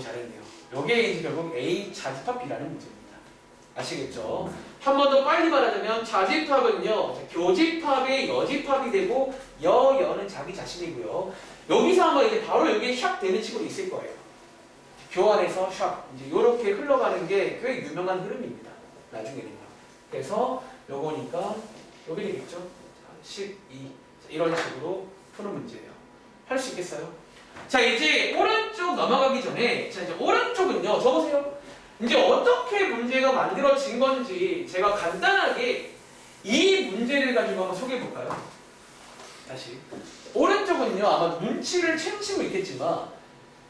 잘했네요. 요게 이제 결국 A 자집합 B라는 문제입니다. 아시겠죠? 한 번 더 빨리 말하자면 자집합은요 교집합의 여집합이 되고 여는 자기 자신이고요. 여기서 한번 이제 바로 여기에 샥 되는 식으로 있을 거예요. 교환해서 샥 이제 이렇게 흘러가는 게 꽤 유명한 흐름입니다. 나중에는요. 그래서 요거니까 여기 되겠죠? 12 이런 식으로 푸는 문제예요. 할 수 있겠어요? 자, 이제 오른쪽 넘어가기 전에 자 이제 오른쪽은요 적으세요. 이제 어떻게 문제가 만들어진 건지 제가 간단하게 이 문제를 가지고 한번 소개해 볼까요? 다시 오른쪽은요 아마 눈치를 채우시고 있겠지만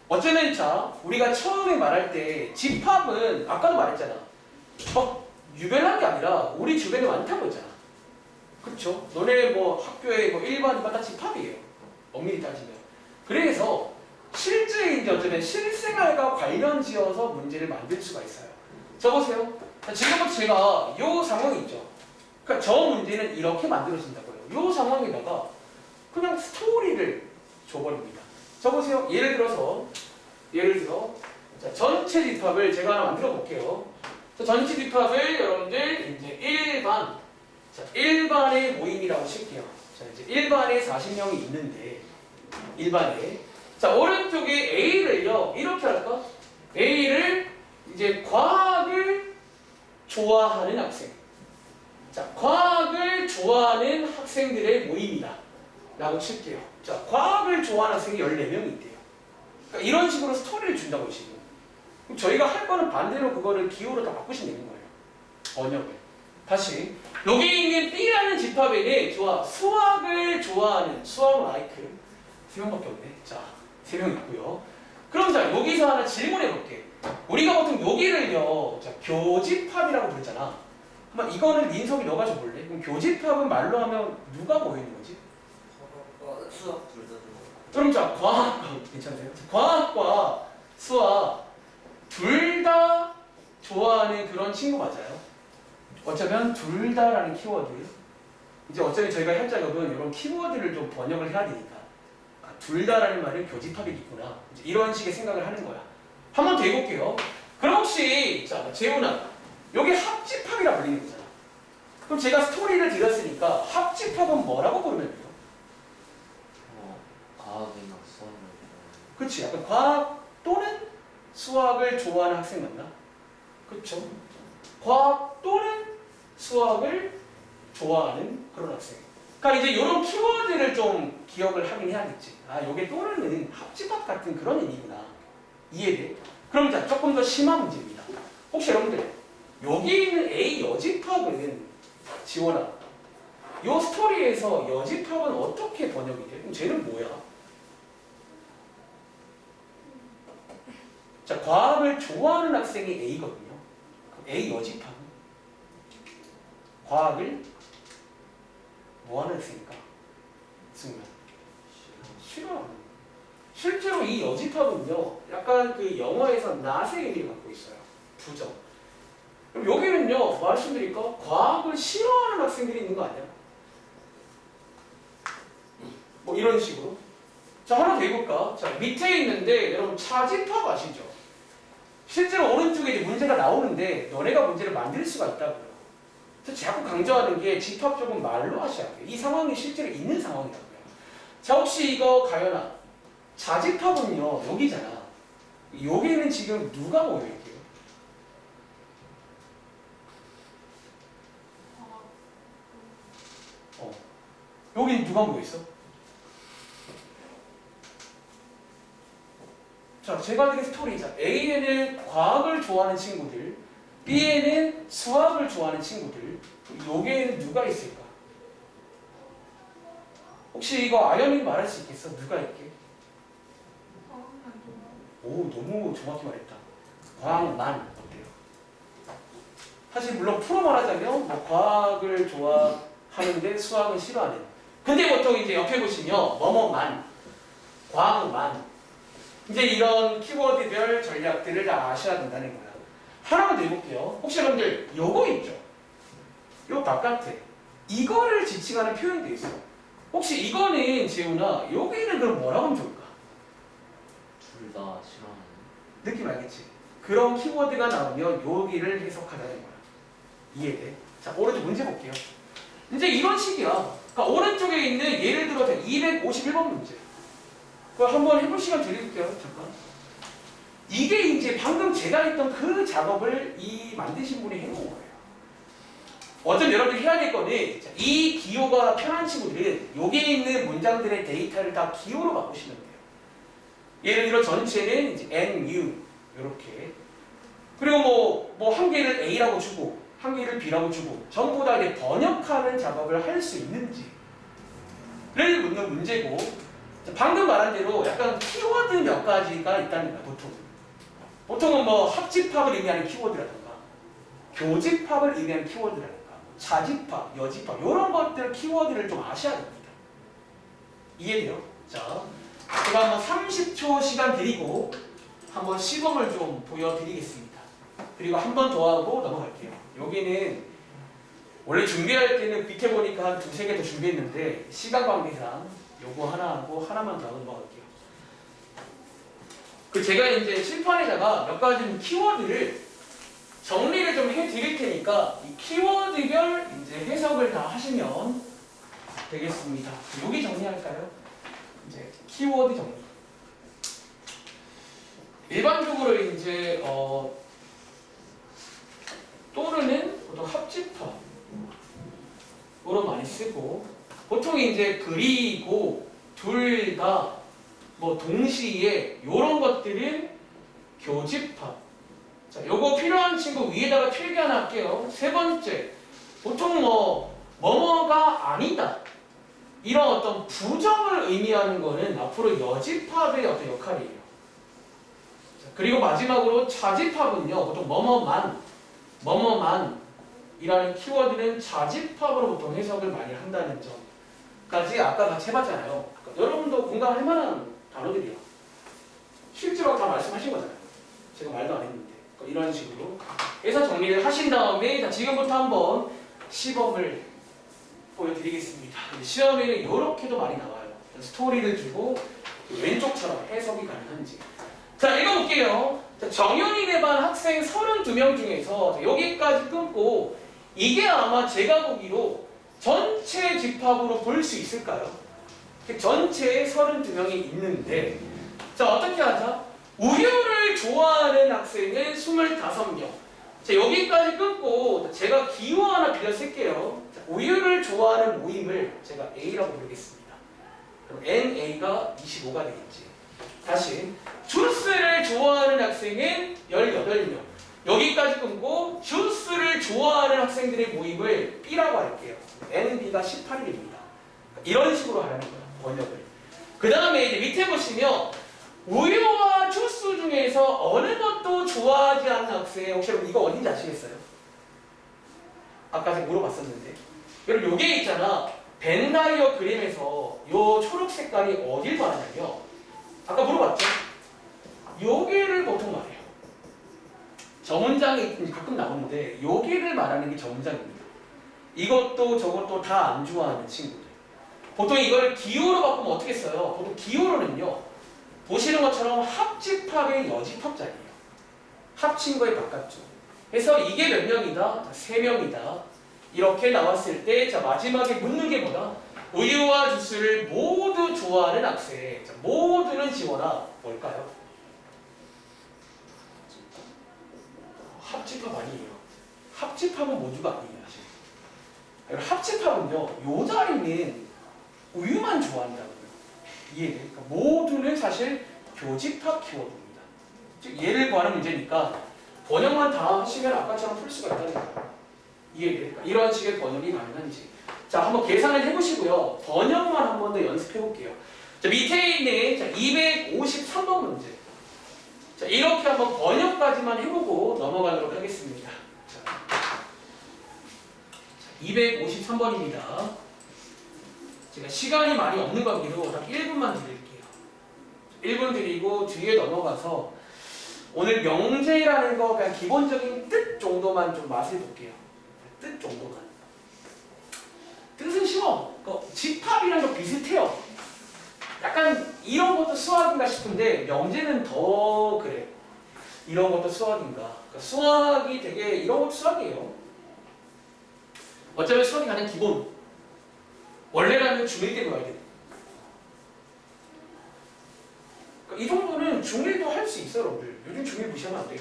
어쩌면 자 우리가 처음에 말할 때 집합은 아까도 말했잖아 유별난 게 아니라 우리 주변에 많다고 했잖아. 그쵸? 너네 뭐 학교에 뭐 일반이가 다 집합이에요. 엄밀히 따지면. 그래서 실제 이제 어쩌면 실생활과 관련 지어서 문제를 만들 수가 있어요. 적으세요. 지금부터 제가 요 상황이 있죠. 그러니까 저 문제는 이렇게 만들어진다고요. 요 상황에다가 그냥 스토리를 줘버립니다. 적으세요. 예를 들어 자, 전체 집합을 제가 하나 만들어 볼게요. 자, 전체 집합을 여러분들 이제 일반의 모임이라고 칠게요. 자, 이제 일반에 40명이 있는데 일반에 자 오른쪽에 A를요 이렇게 할까? A를 이제 과학을 좋아하는 학생. 자 과학을 좋아하는 학생들의 모임이다 라고 칠게요. 자 과학을 좋아하는 학생이 14명이 있대요. 그러니까 이런 식으로 스토리를 준다고 지금. 그럼 저희가 할 거는 반대로 그거를 기호로 다 바꾸시면 되는 거예요. 번역을. 다시 여기 있는 B라는 집합에는 좋아 수학을 좋아하는 수학 라이크 3명밖에 없네. 자 3명 있고요. 그럼 자 여기서 하나 질문해 볼게. 우리가 보통 여기를요 자 교집합이라고 부르잖아. 그럼 이거는 민석이 너가 줘볼래? 그럼 교집합은 말로 하면 누가 모이는 거지? 수학 둘 다 좋아. 그럼 자 과학과 괜찮으세요? 과학과 수학 둘 다 좋아하는 그런 친구 맞아요? 어쩌면 둘 다라는 키워드 이제 어쩌면 저희가 할 작업은 이런 키워드를 좀 번역을 해야 되니까 둘 다라는 말은 교집합이겠구나 이제 이런 식의 생각을 하는 거야. 한 번 더 해볼게요. 그럼 혹시 자 재훈아 여기 합집합이라 불리는 거잖아. 그럼 제가 스토리를 드렸으니까 합집합은 뭐라고 부르면 돼요? 과학이나 수학을 그치 약간 과학 또는 수학을 좋아하는 학생 맞나? 그쵸? 과학 또는 수학을 좋아하는 그런 학생. 그러니까 이제 이런 키워드를 좀 기억을 하긴 해야겠지. 아, 요게 또는 합집합 같은 그런 의미구나. 이해돼? 그럼 자, 조금 더 심한 문제입니다. 혹시 여러분들 여기 있는 A 여집합은 지원아, 요 스토리에서 여집합은 어떻게 번역이 돼? 그럼 쟤는 뭐야? 자, 과학을 좋아하는 학생이 A거든요. 그럼 A 여집합은 과학을 뭐 하는 학생일까? 승우야. 싫어하는. 실제로 이 여집합은요, 약간 그 영어에서 not의 의미를 갖고 있어요. 부정. 그럼 여기는요, 말씀드릴까? 과학을 싫어하는 학생들이 있는 거 아니야? 뭐 이런 식으로. 자, 하나 더 해볼까? 자, 밑에 있는데, 여러분, 차집합 아시죠? 실제로 오른쪽에 이제 문제가 나오는데, 너네가 문제를 만들 수가 있다고요. 자꾸 강조하는 게 집합 쪽은 말로 하셔야 돼요. 이 상황이 실제로 있는 상황이라고요. 자, 혹시 이거 가연아, 자집합은요 여기잖아. 여기는 지금 누가 모여있게요? 여기 누가 모여있어? 자, 제가 드린 스토리. 자, A에는 과학을 좋아하는 친구들, B에는 수학을 좋아하는 친구들, 여기에는 누가 있을까? 혹시 이거 아연이 말할 수 있겠어? 누가 있게? 오, 너무 정확히 말했다. 과학만 어때요? 사실 물론 프로 말하자면 뭐 과학을 좋아하는데 수학은 싫어하는. 근데 보통 이제 옆에 보시면 뭐뭐만, 과학만. 이제 이런 키워드별 전략들을 다 아셔야 된다는 거야. 하나만 더 해볼게요. 혹시 여러분들 요거 있죠? 요 바깥에 이거를 지칭하는 표현도 있어. 혹시 이거는 재훈아, 여기는 그럼 뭐라고 하면 좋을까? 둘 다 싫어하는. 느낌 알겠지? 그런 키워드가 나오면 여기를 해석하자는 거야. 이해돼? 자, 오른쪽 문제 볼게요. 이제 이런 식이야. 그러니까 오른쪽에 있는 예를 들어 251번 문제. 그걸 한번 해볼 시간 드릴게요. 잠깐. 이게 이제 방금 제가 했던 그 작업을 이 만드신 분이 해놓은 거예요. 어차피 여러분들이 해야 될 거는 이 기호가 편한 친구들은 여기에 있는 문장들의 데이터를 다 기호로 바꾸시면 돼요. 예를 들어 전체는 이제 NU 이렇게. 그리고 뭐 한 개를 A라고 주고 한 개를 B라고 주고 전부 다 이제 번역하는 작업을 할 수 있는지를 묻는 문제고, 방금 말한 대로 약간 키워드 몇 가지가 있다는 거야. 보통은 뭐 합집합을 의미하는 키워드라든가 교집합을 의미하는 키워드라든가 자집합, 여집합 이런 것들 키워드를 좀 아셔야 됩니다. 이해돼요? 자, 제가 한번 30초 시간 드리고 한번 시범을 좀 보여드리겠습니다. 그리고 한 번 더 하고 넘어갈게요. 여기는 원래 준비할 때는 밑에 보니까 한 두세 개 더 준비했는데 시간 관계상 요거 하나 하고 하나만 더 하고 넘어갈게요. 그 제가 이제 칠판에다가 몇 가지 키워드를 정리를 좀 해드릴 테니까 이 키워드별 이제 해석을 다 하시면 되겠습니다. 여기 정리할까요? 이제 키워드 정리. 일반적으로 이제 또르는 보통 합집합으로 많이 쓰고, 보통 이제 그리고 둘 다 뭐 동시에 요런 것들은 교집합. 자, 요거 필요한 친구 위에다가 필기 하나 할게요. 세 번째, 보통 뭐뭐가 아니다 이런 어떤 부정을 의미하는 거는 앞으로 여집합의 어떤 역할이에요. 자, 그리고 마지막으로 자집합은요, 보통 뭐뭐만 이라는 키워드는 자집합으로 보통 해석을 많이 한다는 점까지 아까 같이 해봤잖아요. 그러니까 여러분도 공감할 만한 단어들이요. 실제로 다 말씀하신 거잖아요. 제가 말도 안 했는데. 그러니까 이런 식으로 해서 정리를 하신 다음에, 자, 지금부터 한번 시범을 보여드리겠습니다. 시험에는 이렇게도 많이 나와요. 스토리를 주고 왼쪽처럼 해석이 가능한지. 자, 읽어볼게요. 자, 정윤이네 반 학생 32명 중에서 여기까지 끊고, 이게 아마 제가 보기로 전체 집합으로 볼 수 있을까요? 전체에 32명이 있는데, 자, 어떻게 하자? 우유를 좋아하는 학생은 25명. 자, 여기까지 끊고 제가 기호 하나 빌려 쓸게요. 자, 우유를 좋아하는 모임을 제가 A라고 부르겠습니다. 그럼 NA가 25가 되겠지. 다시, 주스를 좋아하는 학생은 18명. 여기까지 끊고 주스를 좋아하는 학생들의 모임을 B라고 할게요. NB가 18이 됩니다. 이런 식으로 하는 거야, 번역을. 그 다음에 이제 밑에 보시면 우유와 주스 중에서 어느 것도 좋아하지 않는 학생, 혹시 여러분 이거 어딘지 아시겠어요? 아까 제가 물어봤었는데, 여러분 요게 있잖아. 벤 다이어그램에서 요 초록 색깔이 어딜 말하냐면, 아까 물어봤죠? 요게를 보통 말해요. 저 문장이 가끔 나오는데 요게를 말하는 게 저 문장입니다. 이것도 저것도 다 안 좋아하는 친구들. 보통 이걸 기호로 바꾸면 어떻게 써요? 보통 기호로는요, 보시는 것처럼 합집합의 여집합자리예요. 합친 거의 바깥쪽. 그래서 이게 몇 명이다? 3명이다. 이렇게 나왔을 때 자 마지막에 묻는 게 뭐다? 우유와 주스를 모두 좋아하는 학생. 자, 모두는 지원아 뭘까요? 합집합 아니에요. 합집합은 모두가 아니에요. 사실. 합집합은요. 요 자리는 우유만 좋아한다고요. 이해돼? 그러니까 모두는 사실 교집합 키워드입니다. 즉 얘를 구하는 문제니까 번역만 다 하시면 아까처럼 풀 수가 있다는 거예요. 이해돼? 그러니까 이런 식의 번역이 가능한지. 자, 한번 계산을 해보시고요. 번역만 한 번 더 연습해 볼게요. 자, 밑에 있는 자, 253번 문제. 자, 이렇게 한번 번역까지만 해보고 넘어가도록 하겠습니다. 자, 253번입니다. 제가 시간이 많이 없는 관계로 딱 1분만 드릴게요. 1분 드리고 뒤에 넘어가서 오늘 명제라는 거 그냥 기본적인 뜻 정도만 좀 맛을 볼게요. 뜻 정도만. 뜻은 쉬워. 집합이랑 좀 비슷해요. 약간 이런 것도 수학인가 싶은데 명제는 더 그래. 이런 것도 수학인가. 그러니까 수학이 되게 이런 것도 수학이에요. 어쩌면 수학이 가장 기본. 원래라면 중1 때 배워야 돼. 그러니까 이 정도는 중1도 할 수 있어요, 여러분들. 요즘 중1 무시하면 안 돼요.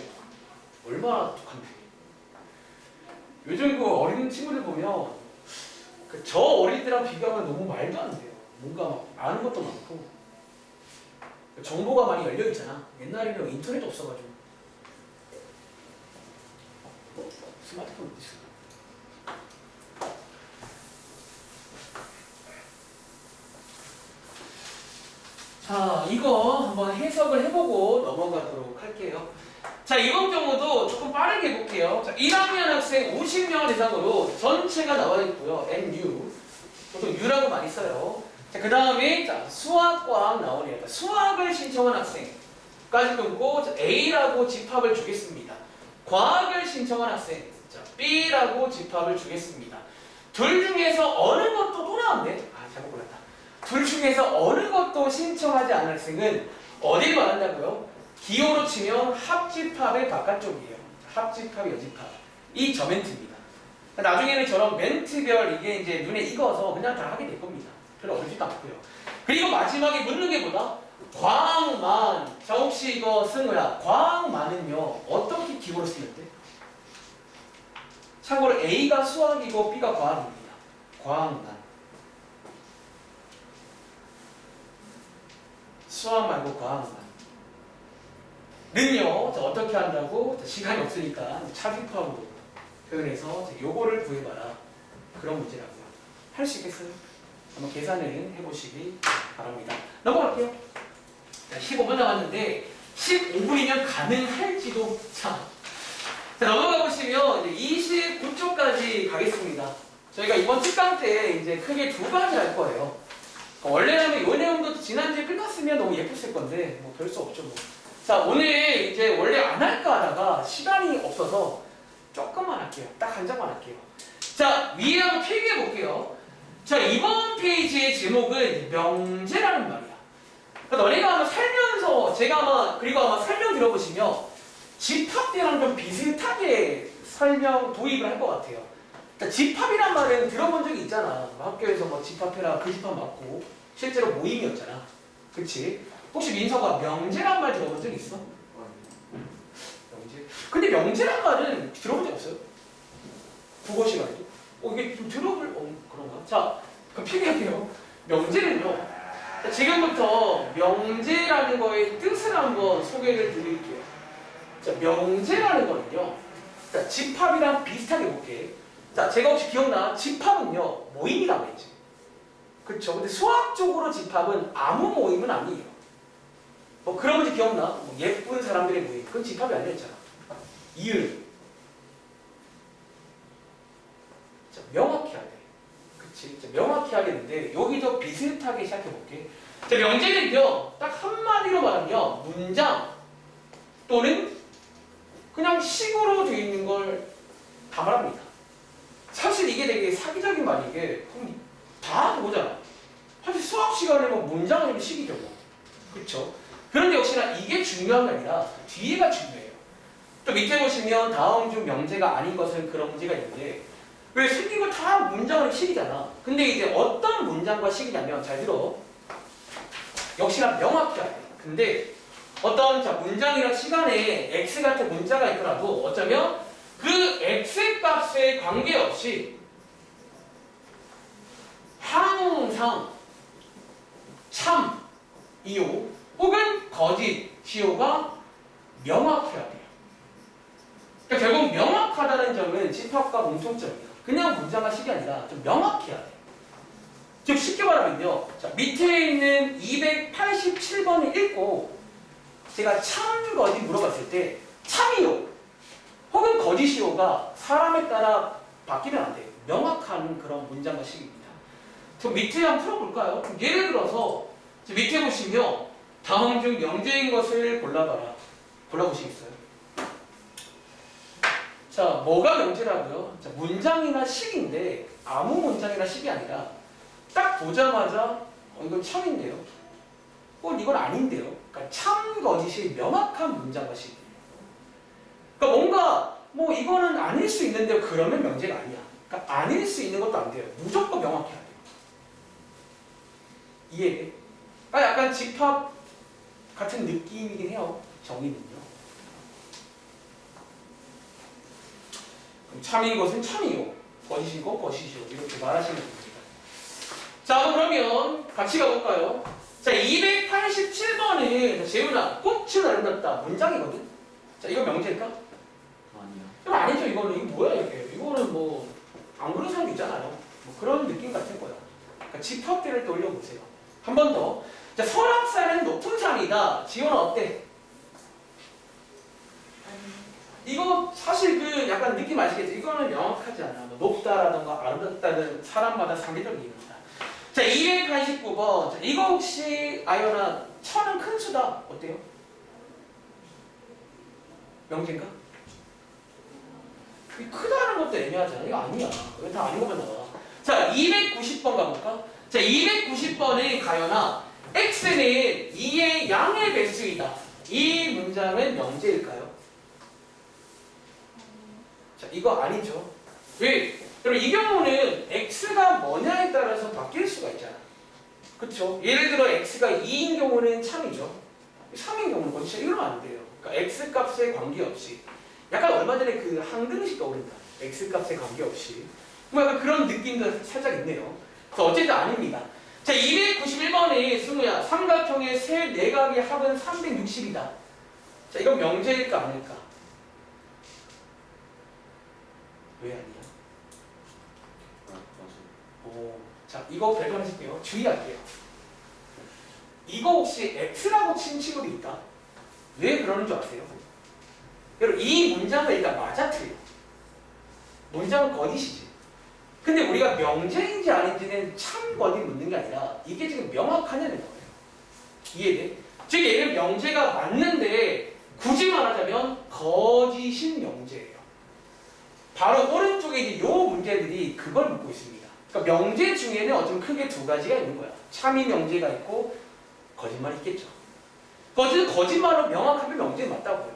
얼마나 독한데. 요즘 그 어린 친구들 보면 저 어릴 때랑 비교하면 너무 말도 안 돼요. 뭔가 막 아는 것도 많고 정보가 많이 열려 있잖아. 옛날에는 인터넷 없어가지고 스마트폰 어디 있어? 자, 이거 한번 해석을 해보고 넘어가도록 할게요. 자, 이번 경우도 조금 빠르게 볼게요. 자, 1학년 학생 50명을 대상으로 전체가 나와 있고요. NU. 보통 U라고 많이 써요. 자, 그 다음에 수학과학 나오네요. 수학을 신청한 학생까지 끊고 자, A라고 집합을 주겠습니다. 과학을 신청한 학생 자, B라고 집합을 주겠습니다. 둘 중에서 어느 것도 또 나왔네. 아, 잘못 골랐다. 둘 중에서 어느 것도 신청하지 않은 학생은 어디를 말한다고요? 기호로 치면 합집합의 바깥쪽이에요. 합집합, 여집합. 이 저멘트입니다. 나중에는 저런 멘트별 이게 이제 눈에 익어서 그냥 다 하게 될 겁니다. 별로 어렵지도 않고요. 그리고 마지막에 묻는 게 뭐다? 과학만. 자, 혹시 이거 쓴 거야. 과학만은요. 어떻게 기호로 쓰면 돼? 참고로 A가 수학이고 B가 과학입니다. 과학만. 수학 말고 과학만. 는요. 자, 어떻게 한다고? 자, 시간이 없으니까 차집합으로 표현해서 요거를 구해봐라. 그런 문제라고요. 할 수 있겠어요? 한번 계산을 해보시기 바랍니다. 넘어갈게요. 자, 15분 남았는데 15분이면 가능할지도 참. 자, 넘어가 보시면 이제 29쪽까지 가겠습니다. 저희가 이번 특강 때 이제 크게 두 가지 할 거예요. 원래라면 이 내용도 지난주에 끝났으면 너무 예뻤을 건데 뭐 별 수 없죠 뭐. 자, 오늘 이제 원래 안 할까 하다가 시간이 없어서 조금만 할게요. 딱 한 장만 할게요. 자, 위에 한번 필기해 볼게요. 자, 이번 페이지의 제목은 명제라는 말이야. 그러니까 너네가 아마 살면서 제가 아마 그리고 아마 설명 들어보시면 집합 때랑 좀 비슷하게 설명 도입을 할 것 같아요. 그러니까 집합이란 말은 들어본 적이 있잖아. 학교에서 뭐 집합해라 그 집합 맞고 실제로 모임이었잖아. 그치? 혹시 민서가 명제란 말 들어본 적 있어? 명제. 근데 명제란 말은 들어본 적 없어요? 국어 시간에도? 이게 좀 들어볼 그런가? 자, 그럼 필기할게요. 명제는요. 자, 지금부터 명제라는 거의 뜻을 한번 소개를 드릴게요. 자, 명제라는 거는요. 자, 집합이랑 비슷하게 볼게. 자, 제가 혹시 기억나? 집합은요 모임이라고 했지. 그렇죠? 근데 수학적으로 집합은 아무 모임은 아니에요. 뭐 그런 문제 기억나? 뭐 예쁜 사람들의 모임. 그건 집합이 아니었잖아. 이유. 자, 명확히 해야 돼. 그치? 자, 명확히 하겠는데 여기도 비슷하게 시작해 볼게. 자, 명제는요 딱 한마디로 말하면 문장 또는 그냥 식으로 되어 있는 걸 다 말합니다. 사실 이게 되게 사기적인 말이게 다 그거잖아. 사실 수학 시간에 뭐 문장 아니면 식이죠 뭐. 그렇죠? 그런데 역시나 이게 중요한 게 아니라 뒤에가 중요해요. 또 밑에 보시면 다음 중 명제가 아닌 것은 그런 문제가 있는데 왜 생긴 거 다 문장으로 식이잖아. 근데 이제 어떤 문장과 식이냐면 잘 들어. 역시나 명확해야 돼. 근데 어떤 자 문장이랑 시간에 x 같은 문자가 있더라도 어쩌면 그 x 값에 관계없이 항상 참 이오 혹은 거짓 시오가 명확해야 돼요. 그러니까 결국 명확하다는 점은 집합과 공통점이야. 그냥 문장과 식이 아니라 좀 명확해야 돼. 즉 쉽게 말하면요. 자, 밑에 있는 287번을 읽고 제가 참 거짓 물어봤을 때 참이요 혹은 거짓이요가 사람에 따라 바뀌면 안 돼요. 명확한 그런 문장과 식입니다. 저 밑에 한번 풀어볼까요? 예를 들어서 밑에 보시면 다음 중 명제인 것을 골라봐라. 골라보시겠어요? 자, 뭐가 명제라고요? 자, 문장이나 식인데 아무 문장이나 식이 아니라 딱 보자마자 이건 참인데요. 이건 아닌데요. 그러니까 참 거짓이 명확한 문장과 식이에요. 그러니까 뭔가 뭐 이거는 아닐 수 있는데 그러면 명제가 아니야. 그러니까 아닐 수 있는 것도 안 돼요. 무조건 명확해야 돼요. 이해돼? 그러니까 약간 집합 같은 느낌이긴 해요. 정의는요. 그럼 참인 것은 참이요. 거짓인 거 거짓이요. 이렇게 말하시면 됩니다. 자, 그러면 같이 가볼까요? 자, 287번은 재훈아, 꽃은 아름답다. 문장이거든? 자, 이거 명제일까? 아니요. 이거 아니죠. 이거는. 이거 뭐야, 이게. 이거는 뭐, 안 그런 사람 있잖아요. 뭐 그런 느낌 같은 거야. 그러니까 집합들을 떠올려보세요. 한 번 더. 자, 설악산은 높은 산이다. 지훈아, 어때? 이거 사실 그 약간 느낌 아시겠죠? 이거는 명확하지 않아. 뭐 높다라던가 아름답다는 사람마다 상대적인 얘기입니다. 자, 289번. 자, 이거 혹시 아연아, 천은 큰 수다. 어때요? 명제인가? 크다는 것도 애매하잖아. 이거 아니야. 이거 다 아닌 것만 나와. 자, 290번 가볼까? 자, 290번에 가연아, x는 2의 양의 배수이다. 이 문장은 명제일까요? 자, 이거 아니죠. 왜? 여러분, 이 경우는 x가 뭐냐에 따라서 바뀔 수가 있잖아. 그쵸? 예를 들어 x가 2인 경우는 참이죠. 3인 경우는 거짓이야. 이러면 안 돼요. 그러니까 x 값에 관계없이. 약간 얼마 전에 그 항등식 떠오른다. x 값에 관계없이. 뭐 약간 그런 느낌도 살짝 있네요. 그래서 어쨌든 아닙니다. 자, 291번에 승우야, 삼각형의 세 내각의 합은 360이다. 자, 이건 명제일까 아닐까? 왜 아니야? 오, 자, 이거 발견하실게요. 주의할게요. 이거 혹시 x라고 친 친구도 있다? 왜 그러는 줄 아세요? 여러분, 이 문장은 일단 맞아 틀려. 문장은 거짓이지. 근데 우리가 명제인지 아닌지는 참 거짓 묻는 게 아니라 이게 지금 명확하냐는 거예요. 이해돼? 즉 얘는 명제가 맞는데 굳이 말하자면 거짓인 명제예요. 바로 오른쪽에 이제 요 문제들이 그걸 묻고 있습니다. 그러니까 명제 중에는 어쩌면 크게 두 가지가 있는 거야. 참이 명제가 있고 거짓말이 있겠죠. 어쨌든 거짓말로 명확하게 명제는 맞다고요.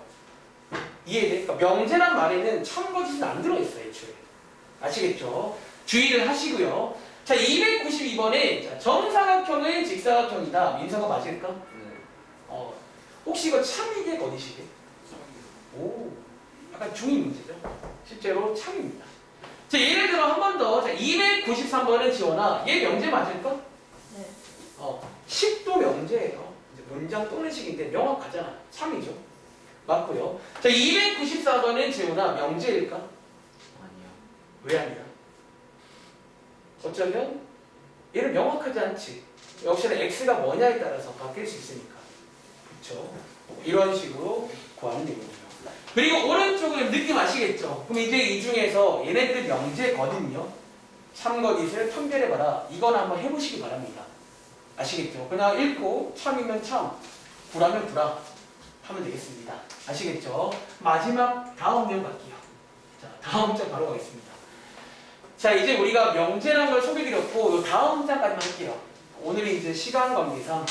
이해돼? 그러니까 명제란 말에는 참 거짓은 안 들어있어요. 애초에. 아시겠죠? 주의를 하시고요. 자, 292번에 정사각형은 직사각형이다. 민서가 맞을까? 네. 혹시 이거 참이게 거짓이게? 오, 약간 중의 문제죠. 실제로 참입니다. 자, 예를 들어 한 번 더. 자, 293번은 지원아. 얘 명제 맞을까? 네. 10도 명제예요. 이제 문장 또는 식인데 명확하잖아. 참이죠. 맞고요. 자, 294번은 지원아. 명제일까? 아니요. 왜 아니야? 어쩌면 얘는 명확하지 않지. 역시나 x가 뭐냐에 따라서 바뀔 수 있으니까. 그렇죠? 이런 식으로 구하는 내용이에요. 그리고 오른쪽은 느낌 아시겠죠? 그럼 이제 이 중에서 얘네들은 명제거든요. 참거짓을 판별해봐라. 이건 한번 해보시기 바랍니다. 아시겠죠? 그냥 읽고 참이면 참, 구라면 구라 하면 되겠습니다. 아시겠죠? 마지막 다음 내용 갈게요. 자, 다음 장 바로 가겠습니다. 자, 이제 우리가 명제라는 걸 소개드렸고 요 다음 장까지만 할게요. 오늘은 이제 시간 관계상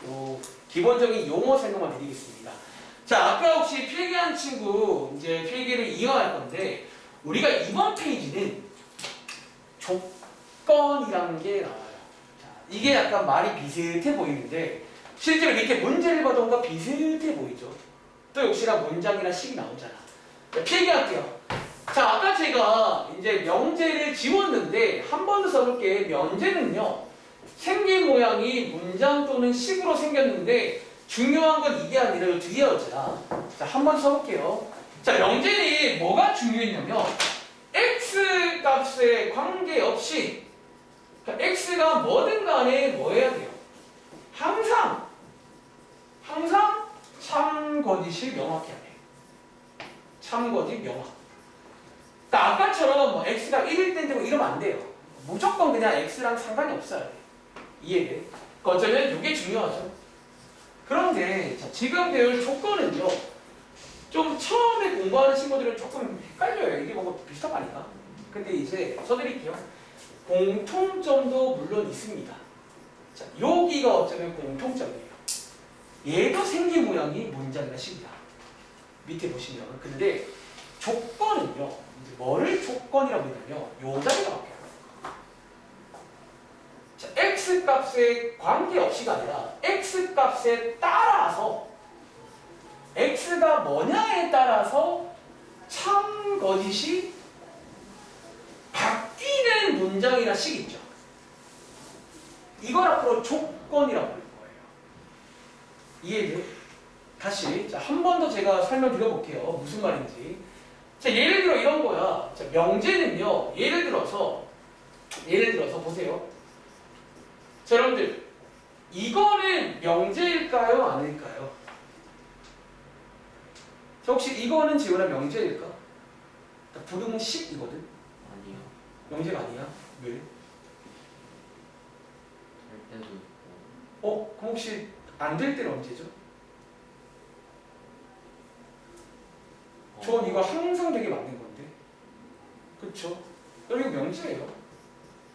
요 기본적인 용어 설명만 드리겠습니다. 자, 아까 혹시 필기한 친구 이제 필기를 이어갈 건데 우리가 이번 페이지는 조건이라는 게 나와요. 자, 이게 약간 말이 비슷해 보이는데 실제로 이렇게 문제를 봐도 뭔가 비슷해 보이죠. 또 역시나 문장이나 식이 나오잖아. 필기할게요. 자, 아까 제가 이제 명제를 지웠는데 한 번 더 써볼게. 명제는요, 생긴 모양이 문장 또는 식으로 생겼는데 중요한 건 이게 아니라 이 뒤에였잖아. 자, 한 번 써볼게요. 자, 명제는 뭐가 중요했냐면 x 값에 관계없이 그러니까 x가 뭐든 간에 뭐 해야 돼요? 항상 참거짓이 명확해야 돼. 참거짓 명확. 그러니까 아까처럼 뭐 x가 1일 땐 되고 이러면 안 돼요. 무조건 그냥 x랑 상관이 없어야 돼. 이해돼? 어쩌면 이게 중요하죠. 그런데 자, 지금 배울 조건은요, 좀 처음에 공부하는 친구들은 조금 헷갈려요. 이게 뭔가 비슷한 거 아닌가? 근데 이제 써드릴게요. 공통점도 물론 있습니다. 자, 여기가 어쩌면 공통점이에요. 얘도 생긴 모양이 문장이나 식이다. 밑에 보시면. 근데 조건은요, 이제 뭐를 조건이라고 하냐면 요 자리가 바뀌어요. 자, x 값에 관계없이가 아니라 x 값에 따라서 x가 뭐냐에 따라서 참거짓이 바뀌는 문장이나 식 있죠. 이걸 앞으로 조건이라고 부를 거예요. 이해돼? 다시 한 번 더 제가 설명드려볼게요. 무슨 말인지. 자, 예를 들어 이런 거야. 자, 명제는요, 예를 들어서 보세요. 자, 여러분들, 이거는 명제일까요? 아닐까요? 자, 혹시 이거는 지원한 명제일까? 부등식이거든? 아니요. 명제가 아니야? 왜? 될 때도 있고. 그럼 혹시 안 될 때는 언제죠? 전 이거 항상 되게 맞는 건데. 그쵸? 이거 명제예요.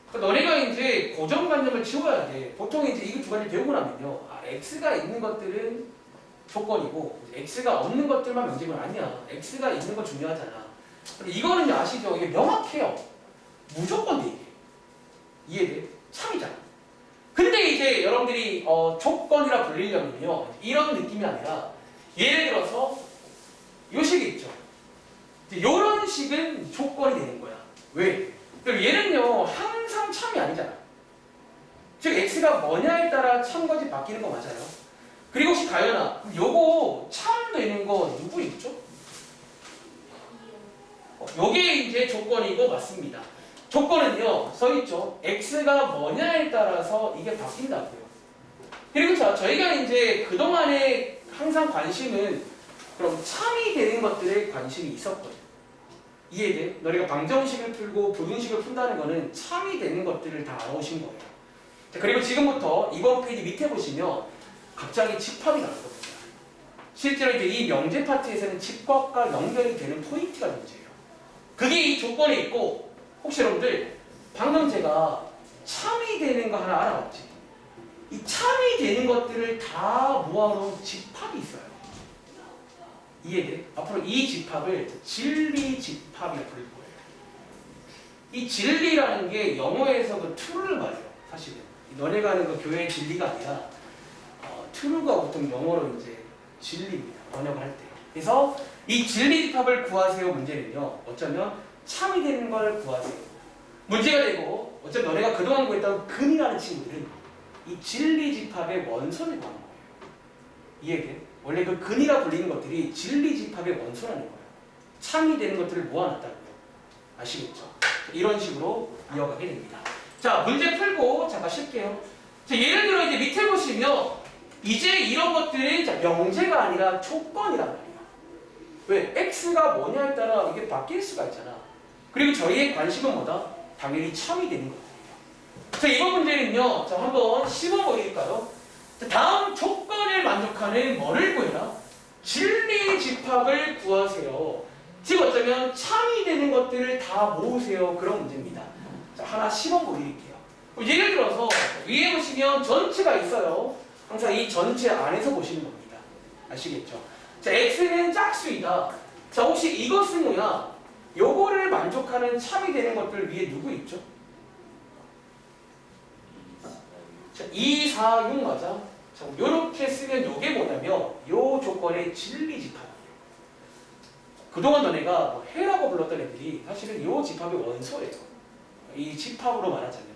그러니까 너네가 이제 고정관념을 지워야 돼. 보통 이제 이거 두 가지 배우고 나면요. x가 있는 것들은 조건이고, x가 없는 것들만 명제는 아니야. x가 있는 건 중요하잖아. 근데 이거는요, 아시죠? 이게 명확해요. 무조건 돼, 이게. 이해돼? 참이잖아. 근데 이제 여러분들이 조건이라 불리려면요, 이런 느낌이 아니라, 예를 들어서 요 식이 있죠. 이런 식은 조건이 되는 거야. 왜? 그럼 얘는요, 항상 참이 아니잖아. 즉 x가 뭐냐에 따라 참거짓 바뀌는 거 맞아요. 그리고 혹시 가연아, 요거 참 되는 거 누구 있죠? 요게 이제 조건이고 맞습니다. 조건은요, 써있죠. x가 뭐냐에 따라서 이게 바뀐다고요. 그리고 자, 저희가 이제 그동안에 항상 관심은 그럼 참이 되는 것들에 관심이 있었거든. 이해돼? 너희가 방정식을 풀고 부등식을 푼다는 거는 참이 되는 것들을 다 알아오신 거예요. 자, 그리고 지금부터 이번 페이지 밑에 보시면 갑자기 집합이 나오거든요. 실제로 이제 이 명제 파트에서는 집합과 연결이 되는 포인트가 문제예요. 그게 이 조건에 있고, 혹시 여러분들 방금 제가 참이 되는 거 하나 알아봤지? 이 참이 되는 것들을 다 모아놓은 집합이 있어요. 이해돼? 앞으로 이 집합을 진리 집합이라고 부를 거예요. 이 진리라는 게 영어에서 그 true를 말해요. 사실은 너네가 하는 그 교회의 진리가 아니라 true가 보통 영어로 이제 진리입니다. 번역을 할 때. 그래서 이 진리 집합을 구하세요 문제는요, 어쩌면 참이 되는 걸 구하세요 문제가 되고, 어쩌면 너네가 그동안 구했던 근이라는 친구들은 이 진리 집합의 원선을 구하는 거예요. 이해돼? 원래 그 근이라 불리는 것들이 진리 집합의 원소라는 거예요. 참이 되는 것들을 모아놨다고요. 아시겠죠? 이런 식으로 이어가게 됩니다. 자, 문제 풀고 잠깐 쉴게요. 자, 예를 들어 이제 밑에 보시면 이제 이런 것들이 명제가 아니라 조건이란 말이에요. 왜? x가 뭐냐에 따라 이게 바뀔 수가 있잖아. 그리고 저희의 관심은 뭐다? 당연히 참이 되는 것들이에요. 자, 이번 문제는요, 자, 한번 씹어버릴까요? 다음 조건을 만족하는 뭐를 구해라? 진리 집합을 구하세요. 즉 어쩌면 참이 되는 것들을 다 모으세요. 그런 문제입니다. 자, 하나 씹어보드릴게요. 예를 들어서 위에 보시면 전체가 있어요. 항상 이 전체 안에서 보시는 겁니다. 아시겠죠? 자, x는 짝수이다. 자, 혹시 이것은 뭐야? 요거를 만족하는 참이 되는 것들 위에 누구 있죠? 2, 4, 6 맞아? 자, 요렇게 쓰면 요게 뭐냐면 요 조건의 진리집합이에요. 그동안 너네가 뭐 해라고 불렀던 애들이 사실은 요 집합의 원소예요. 이 집합으로 말하자면.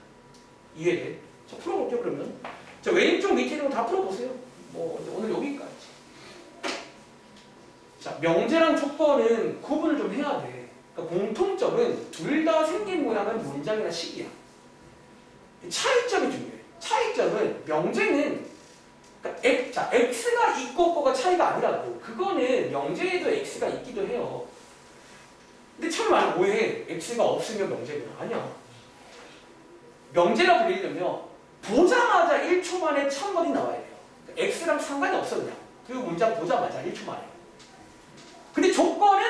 이해돼? 자, 풀어볼게요 그러면. 자, 왼쪽 밑에 있는 거 다 풀어보세요. 뭐 오늘 여기까지. 자, 명제랑 조건은 구분을 좀 해야 돼. 그러니까 공통점은 둘 다 생긴 모양은 문장이나 식이야. 차이점이 중요해. 차이점은 명제는 그러니까 자, x가 있고 없고가 차이가 아니라고. 그거는 명제에도 x가 있기도 해요. 근데 참 많이 오해해. x가 없으면 명제구나. 아니야. 명제라 불리려면 보자마자 1초 만에 첫머리 나와야 돼요. x랑 상관이 없어 그냥. 그 문장 보자마자 1초 만에. 근데 조건은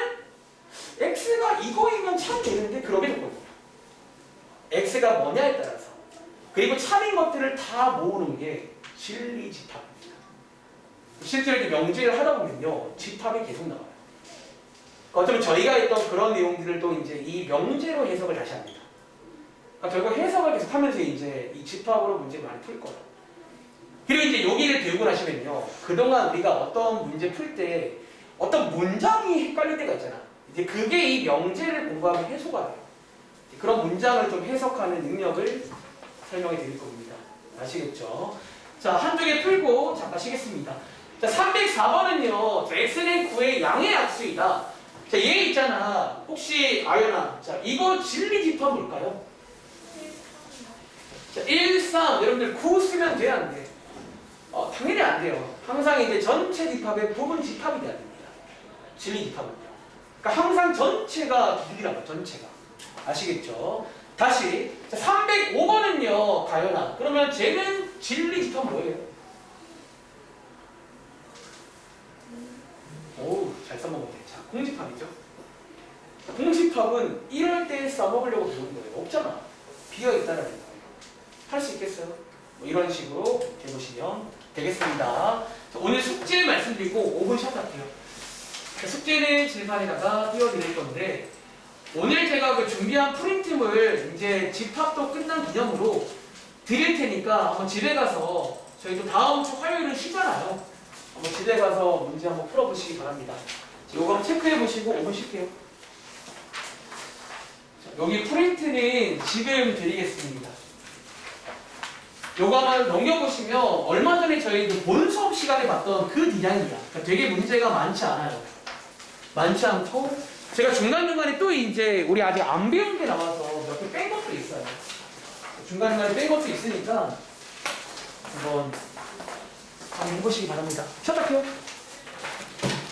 x가 이거이면 참 되는데 그러게 조건이야. x가 뭐냐에 따라서. 그리고 참인 것들을 다 모으는 게 진리집합입니다. 실제로 이렇게 명제를 하다 보면요, 집합이 계속 나와요. 어쩌면 저희가 했던 그런 내용들을 또 이제 이 명제로 해석을 다시 합니다. 그러니까 결국 해석을 계속 하면서 이제 이 집합으로 문제를 많이 풀 거예요. 그리고 이제 여기를 배우고 나시면요, 그동안 우리가 어떤 문제 풀 때 어떤 문장이 헷갈릴 때가 있잖아. 이제 그게 이 명제를 공부하면 해소가 돼요. 그런 문장을 좀 해석하는 능력을 설명해 드릴 겁니다. 아시겠죠? 자, 한쪽에 풀고 잠깐 쉬겠습니다. 자, 304번은요, x는 9의 양의 약수이다. 자, 얘 있잖아. 혹시 아연아, 자, 이거 진리집합 뭘까요? 1, 3. 자, 1, 3. 여러분들 9 쓰면 돼, 안 돼? 당연히 안 돼요. 항상 이제 전체 집합의 부분 집합이 돼야 됩니다. 진리집합은요. 그러니까 항상 전체가 길이라고, 전체가. 아시겠죠? 다시. 자, 305번은요, 가연아. 그러면 쟤는 진리집합 뭐예요? 오, 잘 써먹었네. 자, 공집합이죠. 공집합은 이럴 때 써먹으려고 배우는 거예요. 없잖아. 비어있다는 거예요. 할 수 있겠어요? 뭐 이런 식으로 해보시면 되겠습니다. 자, 오늘 숙제 말씀드리고 5분 쉬었할게요. 숙제는 질판에다가 띄워드릴 건데, 오늘 제가 그 준비한 프린트물 이제 집합도 끝난 기념으로 드릴 테니까 한번 집에 가서, 저희도 다음 주 화요일은 쉬잖아요. 한번 집에 가서 문제 한번 풀어보시기 바랍니다. 요거 한번 체크해 보시고 5분 쉴게요. 자, 여기 프린트는 지금 드리겠습니다. 요거 한번 넘겨보시면 얼마 전에 저희 그 본 수업 시간에 봤던 그 디자인이야. 그러니까 되게 문제가 많지 않아요. 많지 않고, 제가 중간중간에 또 이제 우리 아직 안 배운 게 나와서 몇 개 뺀 것도 있어요. 중간중간에 뺀 것도 있으니까 한번 해보시기 바랍니다. 시작할게요.